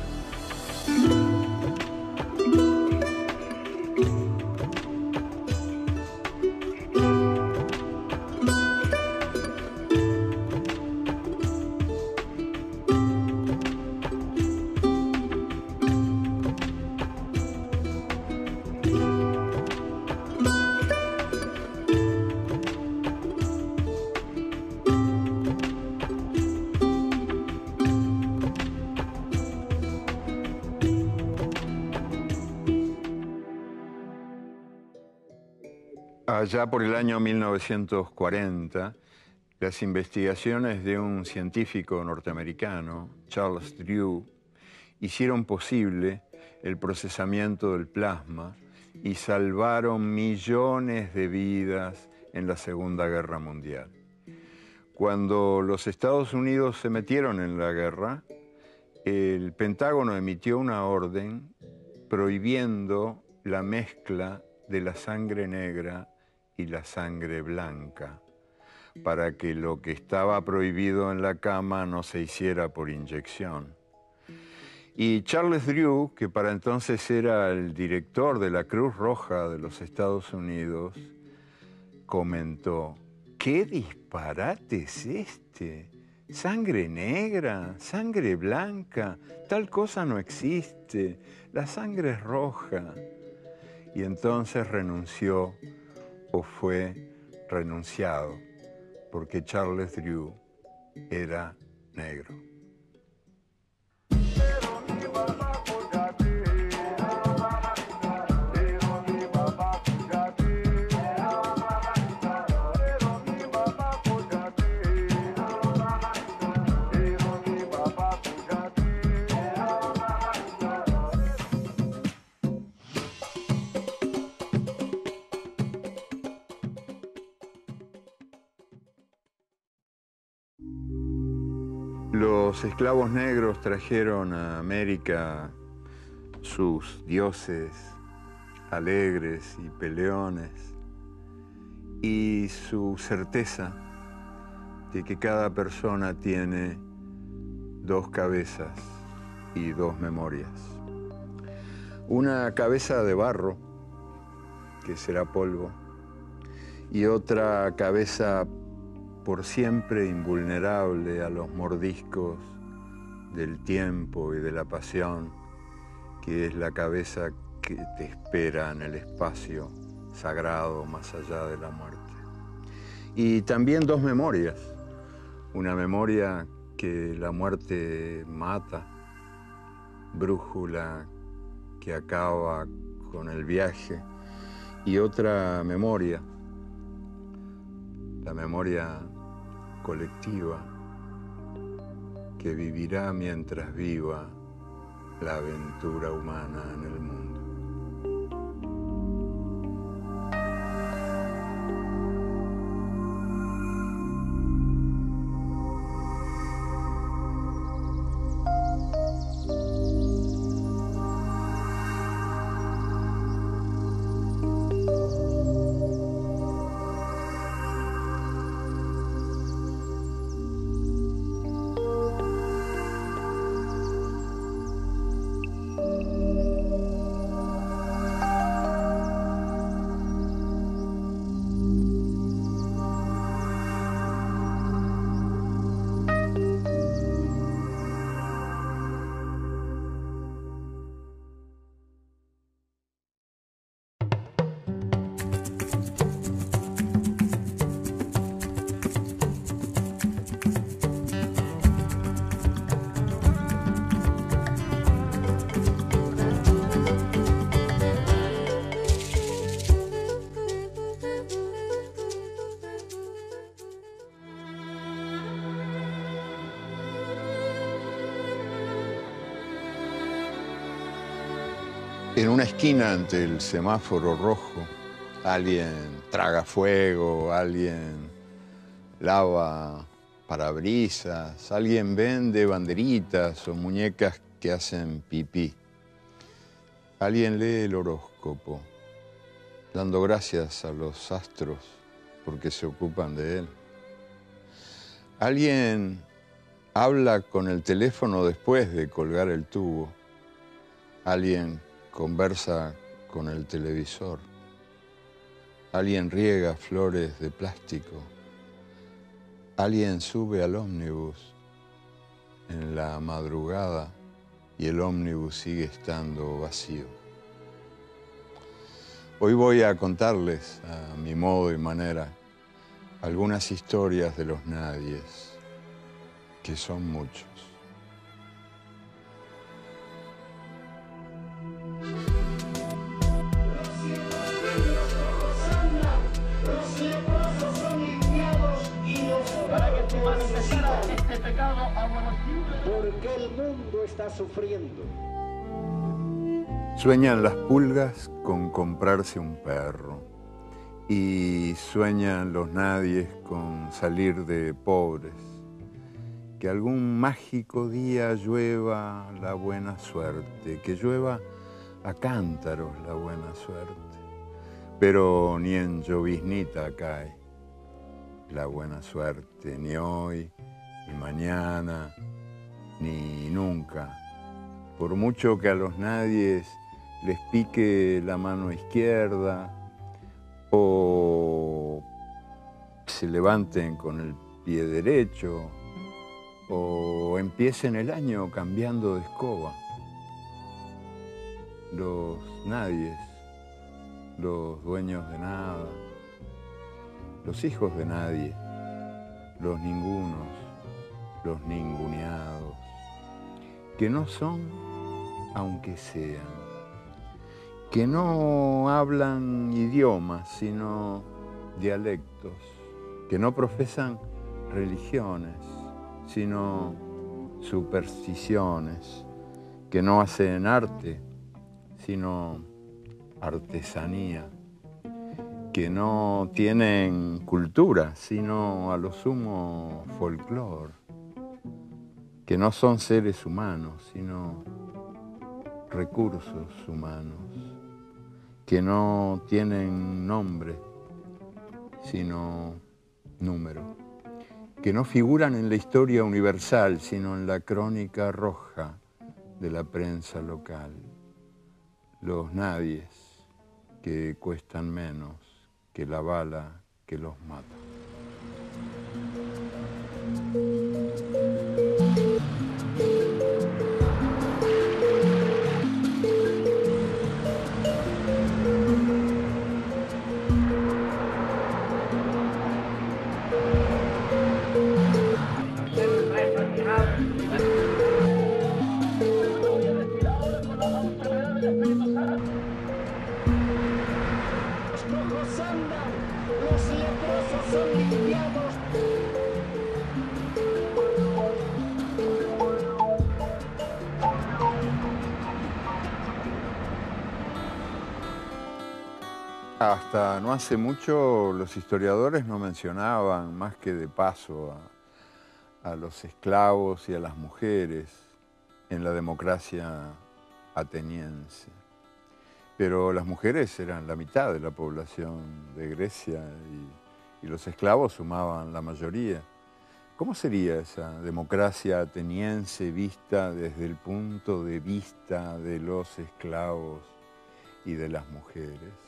Allá por el año 1940, las investigaciones de un científico norteamericano, Charles Drew, hicieron posible el procesamiento del plasma y salvaron millones de vidas en la Segunda Guerra Mundial. Cuando los Estados Unidos se metieron en la guerra, el Pentágono emitió una orden prohibiendo la mezcla de la sangre negra y la sangre blanca, para que lo que estaba prohibido en la cama no se hiciera por inyección. Y Charles Drew, que para entonces era el director de la Cruz Roja de los Estados Unidos, comentó, ¿qué disparate es este? Sangre negra, sangre blanca, tal cosa no existe, la sangre es roja. Y entonces renunció o fue renunciado, porque Charles Drew era negro. Los esclavos negros trajeron a América sus dioses alegres y peleones y su certeza de que cada persona tiene dos cabezas y dos memorias. Una cabeza de barro, que será polvo, y otra cabeza por siempre invulnerable a los mordiscos del tiempo y de la pasión, que es la cabeza que te espera en el espacio sagrado más allá de la muerte. Y también dos memorias, una memoria que la muerte mata, brújula que acaba con el viaje, y otra memoria, la memoria colectiva que vivirá mientras viva la aventura humana en el mundo. En una esquina ante el semáforo rojo, alguien traga fuego, alguien lava parabrisas, alguien vende banderitas o muñecas que hacen pipí. Alguien lee el horóscopo, dando gracias a los astros porque se ocupan de él. Alguien habla con el teléfono después de colgar el tubo. Alguien conversa con el televisor. Alguien riega flores de plástico. Alguien sube al ómnibus en la madrugada y el ómnibus sigue estando vacío. Hoy voy a contarles, a mi modo y manera, algunas historias de los nadies, que son muchos. Porque el mundo está sufriendo. Sueñan las pulgas con comprarse un perro y sueñan los nadies con salir de pobres. Que algún mágico día llueva la buena suerte, que llueva a cántaros la buena suerte. Pero ni en lloviznita cae la buena suerte, ni hoy, ni mañana, ni nunca. Por mucho que a los nadies les pique la mano izquierda o se levanten con el pie derecho o empiecen el año cambiando de escoba. Los nadies, los dueños de nada, los hijos de nadie, los ningunos, los ninguneados, que no son aunque sean, que no hablan idiomas sino dialectos, que no profesan religiones sino supersticiones, que no hacen arte sino artesanía, que no tienen cultura sino a lo sumo folclore, que no son seres humanos sino recursos humanos, que no tienen nombre sino número, que no figuran en la historia universal sino en la crónica roja de la prensa local. Los nadies que cuestan menos que la bala que los mata. Hasta no hace mucho los historiadores no mencionaban más que de paso a los esclavos y a las mujeres en la democracia ateniense. Pero las mujeres eran la mitad de la población de Grecia y los esclavos sumaban la mayoría. ¿Cómo sería esa democracia ateniense vista desde el punto de vista de los esclavos y de las mujeres?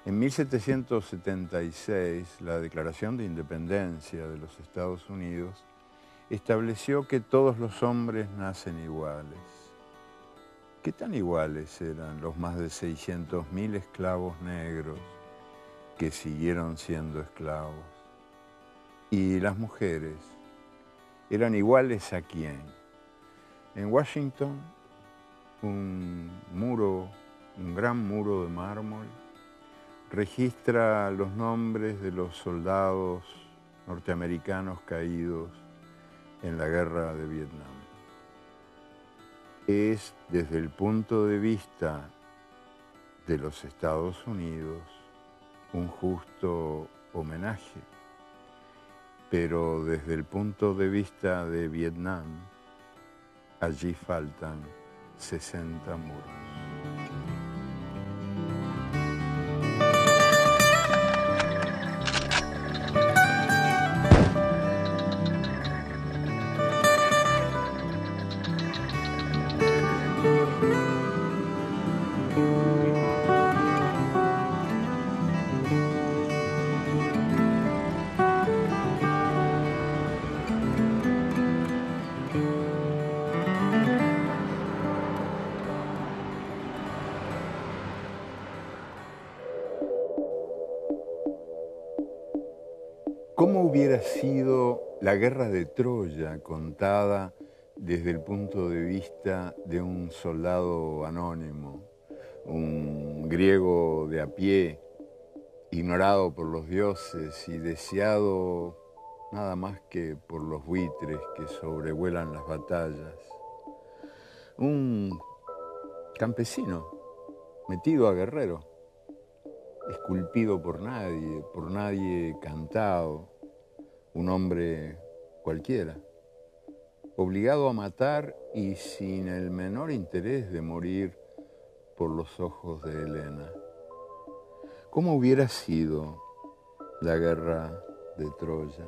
En 1776, la Declaración de Independencia de los Estados Unidos estableció que todos los hombres nacen iguales. ¿Qué tan iguales eran los más de 600.000 esclavos negros que siguieron siendo esclavos? ¿Y las mujeres eran iguales a quién? En Washington, un gran muro de mármol registra los nombres de los soldados norteamericanos caídos en la guerra de Vietnam. Es, desde el punto de vista de los Estados Unidos, un justo homenaje. pero desde el punto de vista de Vietnam, allí faltan 60 muros. ¿Cómo hubiera sido la guerra de Troya contada desde el punto de vista de un soldado anónimo, un griego de a pie, ignorado por los dioses y deseado nada más que por los buitres que sobrevuelan las batallas? Un campesino metido a guerrero, esculpido por nadie cantado, un hombre cualquiera, obligado a matar y sin el menor interés de morir por los ojos de Helena. ¿Cómo hubiera sido la guerra de Troya?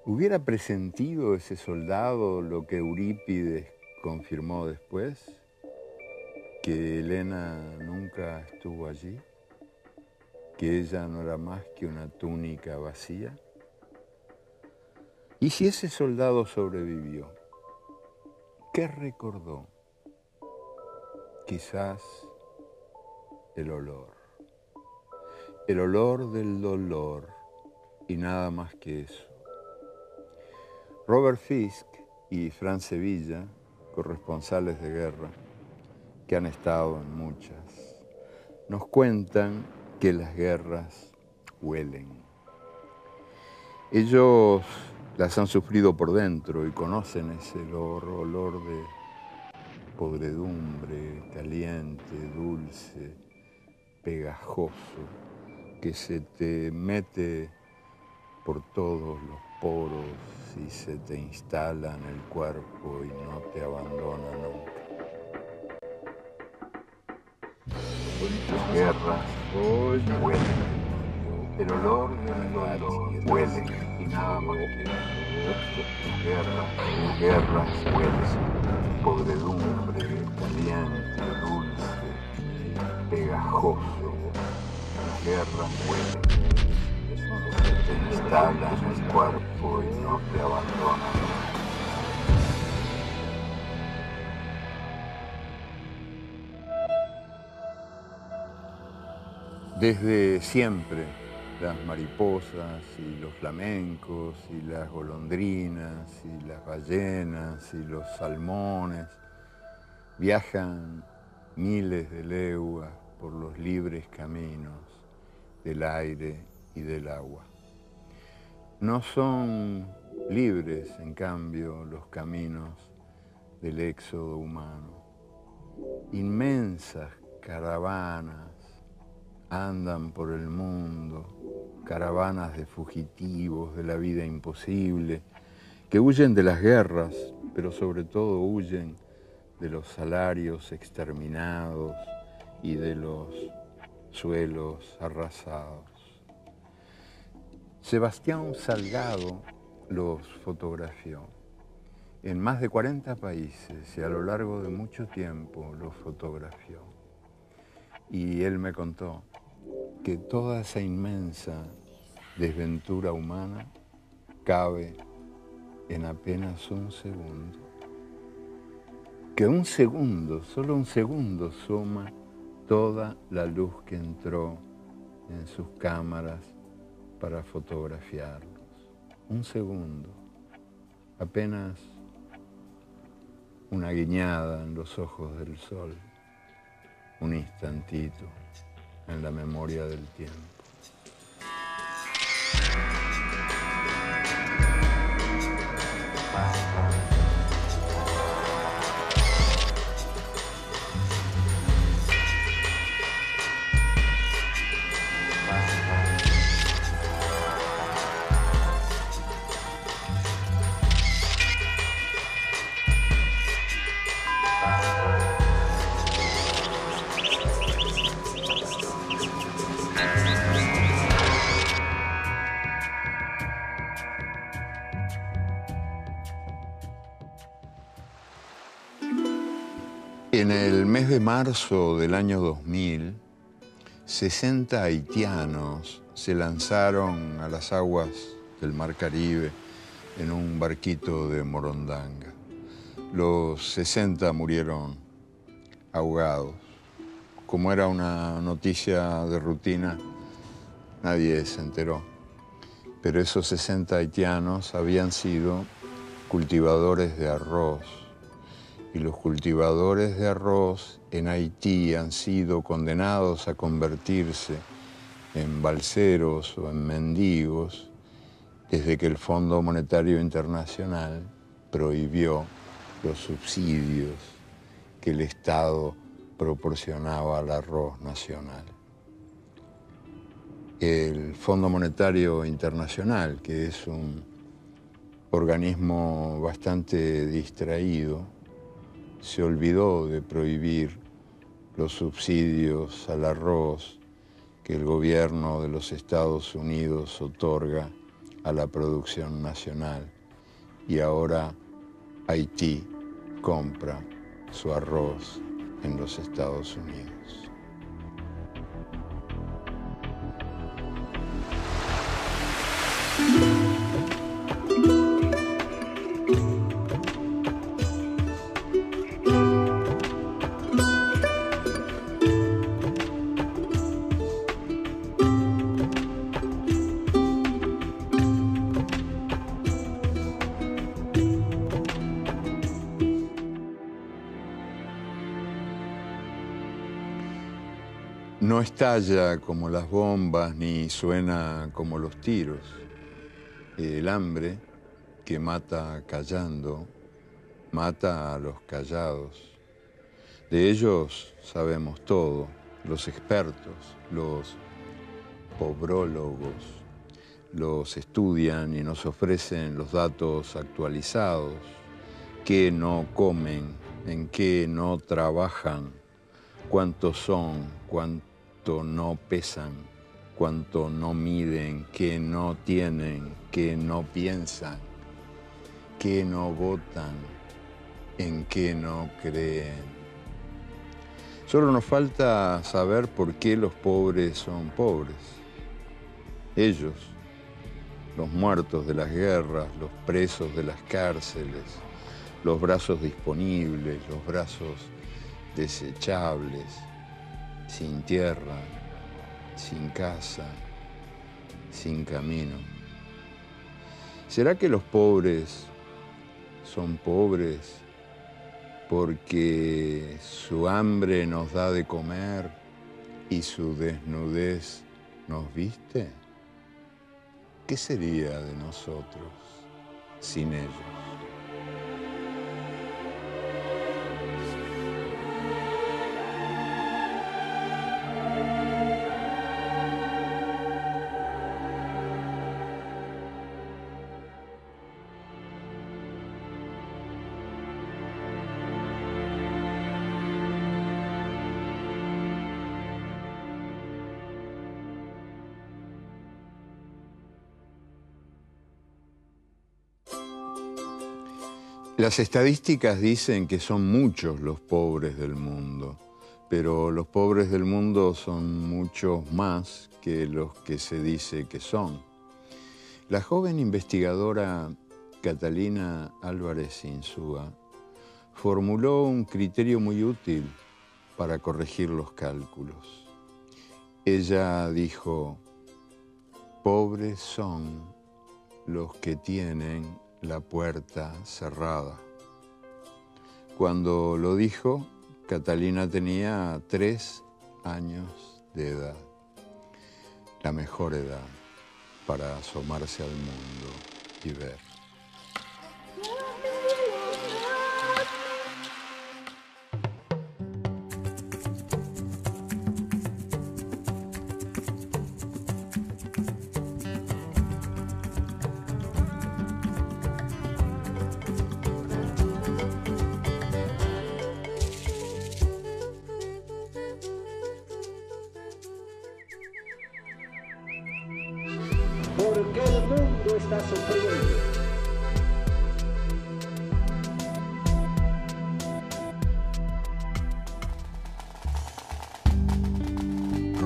¿Hubiera presentido ese soldado lo que Eurípides confirmó después? ¿Que Helena nunca estuvo allí? ¿Que ella no era más que una túnica vacía? ¿Y si ese soldado sobrevivió? ¿Qué recordó? Quizás el olor del dolor y nada más que eso. Robert Fisk y Fran Sevilla, corresponsales de guerra, que han estado en muchas, nos cuentan que las guerras huelen. Ellos las han sufrido por dentro y conocen ese olor de podredumbre, caliente, dulce, pegajoso, que se te mete por todos los poros y se te instala en el cuerpo y no te abandona nunca. Las guerras hoy huelen. El olor del dolor huele y nada más que las guerras huelen. Podredumbre, caliente, dulce, pegajoso. Las guerras huelen. Se te instalan en el cuerpo y no te abandonan. Desde siempre, las mariposas y los flamencos y las golondrinas y las ballenas y los salmones viajan miles de leguas por los libres caminos del aire y del agua. No son libres, en cambio, los caminos del éxodo humano. Inmensas caravanas andan por el mundo, caravanas de fugitivos de la vida imposible, que huyen de las guerras, pero sobre todo huyen de los salarios exterminados y de los suelos arrasados. Sebastián Salgado los fotografió en más de 40 países y a lo largo de mucho tiempo los fotografió. Y él me contó que toda esa inmensa desventura humana cabe en apenas un segundo. Que un segundo, solo un segundo, suma toda la luz que entró en sus cámaras para fotografiarlos. Un segundo, apenas una guiñada en los ojos del sol, un instantito en la memoria del tiempo. En el mes de marzo del año 2000, 60 haitianos se lanzaron a las aguas del Mar Caribe en un barquito de Morondanga. Los 60 murieron ahogados. Como era una noticia de rutina, nadie se enteró. Pero esos 60 haitianos habían sido cultivadores de arroz. Y los cultivadores de arroz en Haití han sido condenados a convertirse en balseros o en mendigos desde que el Fondo Monetario Internacional prohibió los subsidios que el Estado proporcionaba al arroz nacional. El Fondo Monetario Internacional, que es un organismo bastante distraído, se olvidó de prohibir los subsidios al arroz que el gobierno de los Estados Unidos otorga a la producción nacional. Y ahora Haití compra su arroz en los Estados Unidos. No estalla como las bombas ni suena como los tiros. El hambre que mata callando, mata a los callados. De ellos sabemos todo, los expertos, los pobrólogos, los estudian y nos ofrecen los datos actualizados, qué no comen, en qué no trabajan, cuántos son, cuánto no pesan, cuánto no miden, qué no tienen, qué no piensan, qué no votan, en qué no creen. Solo nos falta saber por qué los pobres son pobres. Ellos, los muertos de las guerras, los presos de las cárceles, los brazos disponibles, los brazos desechables, sin tierra, sin casa, sin camino. ¿Será que los pobres son pobres porque su hambre nos da de comer y su desnudez nos viste? ¿Qué sería de nosotros sin ellos? Las estadísticas dicen que son muchos los pobres del mundo, pero los pobres del mundo son muchos más que los que se dice que son. La joven investigadora Catalina Álvarez Insúa formuló un criterio muy útil para corregir los cálculos. Ella dijo: pobres son los que tienen la puerta cerrada. Cuando lo dijo, Catalina tenía 3 años de edad, la mejor edad para asomarse al mundo y ver. Porque el mundo está sufriendo.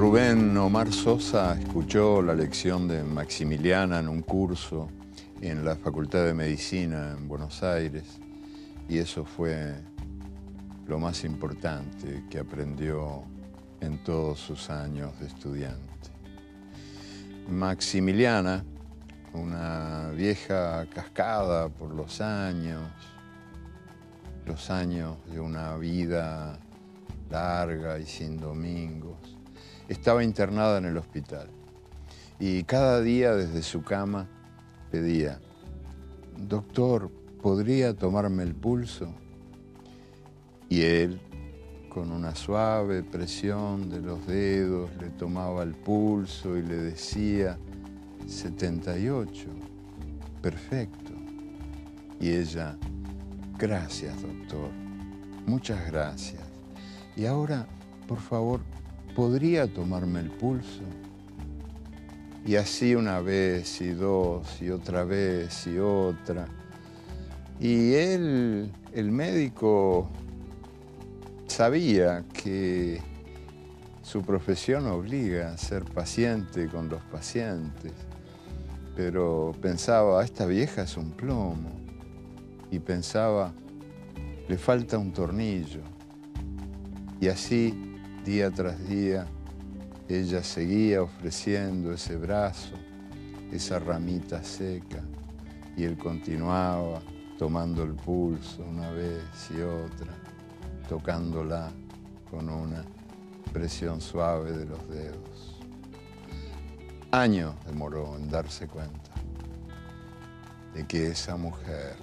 Rubén Omar Sosa escuchó la lección de Maximiliana en un curso en la Facultad de Medicina en Buenos Aires, y eso fue lo más importante que aprendió en todos sus años de estudiante. Maximiliana, una vieja cascada por los años de una vida larga y sin domingos, estaba internada en el hospital y cada día desde su cama pedía: doctor, ¿podría tomarme el pulso? Y él, con una suave presión de los dedos, le tomaba el pulso y le decía: 78, perfecto. Y ella: gracias, doctor, muchas gracias. Y ahora, por favor, ¿podría tomarme el pulso? Y así una vez y dos y otra vez y otra. Y él, el médico, sabía que su profesión obliga a ser paciente con los pacientes, pero pensaba: esta vieja es un plomo. Y pensaba: le falta un tornillo. Y así, día tras día, ella seguía ofreciendo ese brazo, esa ramita seca, y él continuaba tomando el pulso una vez y otra, tocándola con una presión suave de los dedos. Años demoró en darse cuenta de que esa mujer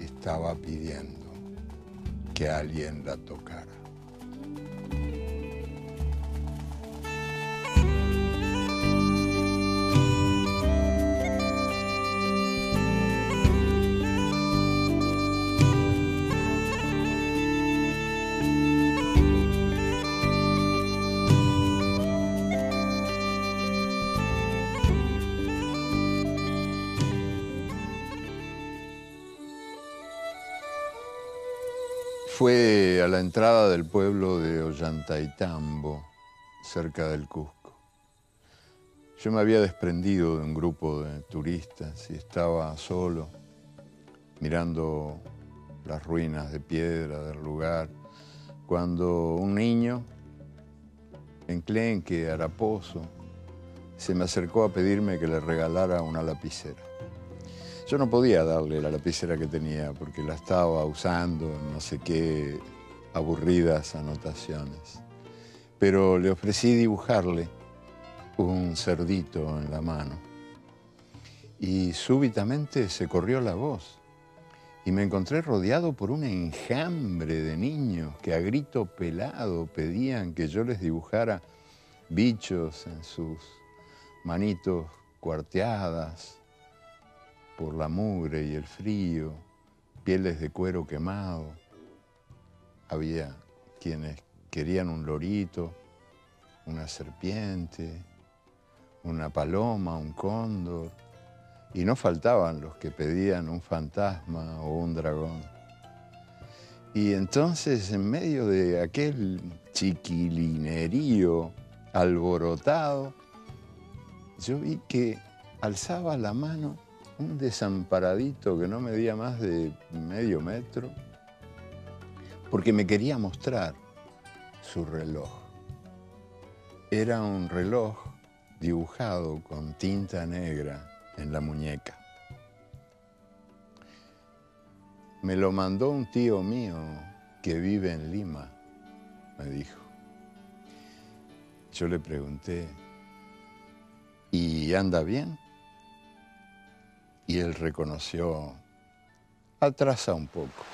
estaba pidiendo que alguien la tocara. Fue a la entrada del pueblo de Ollantaytambo, cerca del Cusco. Yo me había desprendido de un grupo de turistas y estaba solo, mirando las ruinas de piedra del lugar, cuando un niño, enclenque, haraposo, se me acercó a pedirme que le regalara una lapicera. Yo no podía darle la lapicera que tenía porque la estaba usando en no sé qué aburridas anotaciones. Pero le ofrecí dibujarle un cerdito en la mano. Y súbitamente se corrió la voz. Y me encontré rodeado por un enjambre de niños que a grito pelado pedían que yo les dibujara bichos en sus manitos cuarteadas por la mugre y el frío, pieles de cuero quemado. Había quienes querían un lorito, una serpiente, una paloma, un cóndor, y no faltaban los que pedían un fantasma o un dragón. Y entonces, en medio de aquel chiquilinerío alborotado, yo vi que alzaba la mano un desamparadito que no medía más de medio metro, porque me quería mostrar su reloj. Era un reloj dibujado con tinta negra en la muñeca. Me lo mandó un tío mío que vive en Lima, me dijo. Yo le pregunté: ¿y anda bien? Y él reconoció: atrasa un poco.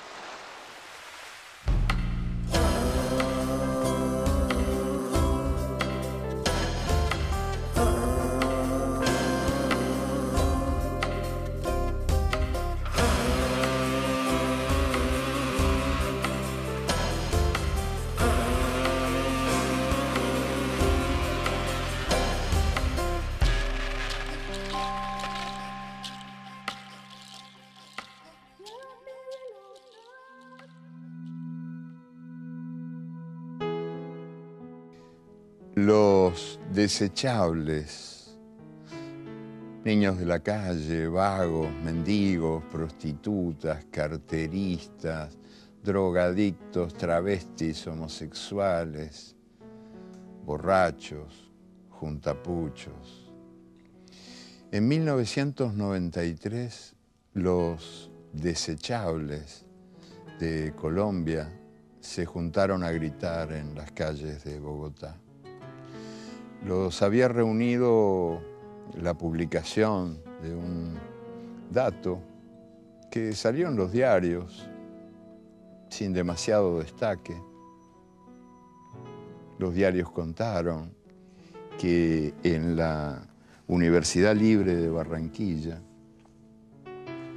los desechables, niños de la calle, vagos, mendigos, prostitutas, carteristas, drogadictos, travestis, homosexuales, borrachos, juntapuchos. En 1993, los desechables de Colombia se juntaron a gritar en las calles de Bogotá. Los había reunido la publicación de un dato que salió en los diarios sin demasiado destaque. Los diarios contaron que en la Universidad Libre de Barranquilla,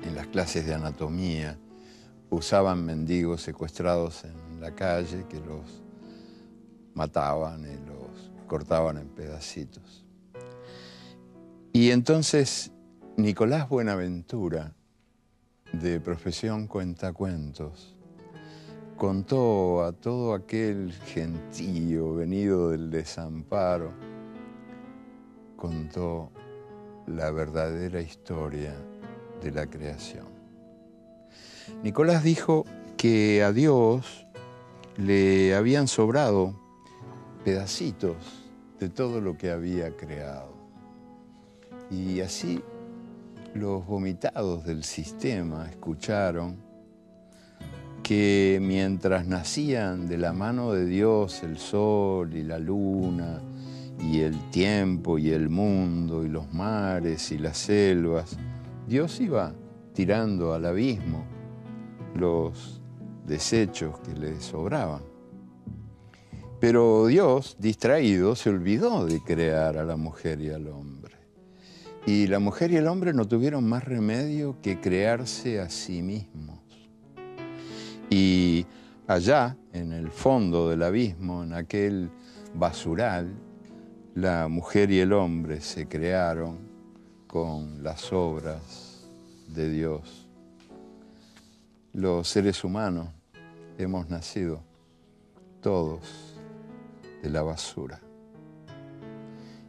en las clases de anatomía, usaban mendigos secuestrados en la calle que los mataban y los cortaban en pedacitos. Y entonces Nicolás Buenaventura, de profesión cuentacuentos, contó a todo aquel gentío venido del desamparo, contó la verdadera historia de la creación. Nicolás dijo que a Dios le habían sobrado pedacitos de todo lo que había creado. Y así los vomitados del sistema escucharon que mientras nacían de la mano de Dios el sol y la luna y el tiempo y el mundo y los mares y las selvas, Dios iba tirando al abismo los desechos que le sobraban. Pero Dios, distraído, se olvidó de crear a la mujer y al hombre. Y la mujer y el hombre no tuvieron más remedio que crearse a sí mismos. Y allá, en el fondo del abismo, en aquel basural, la mujer y el hombre se crearon con las obras de Dios. Los seres humanos hemos nacido todos de la basura.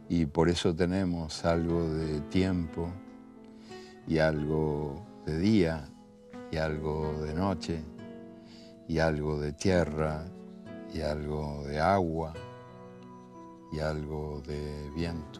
Y por eso tenemos algo de tiempo y algo de día y algo de noche y algo de tierra y algo de agua y algo de viento.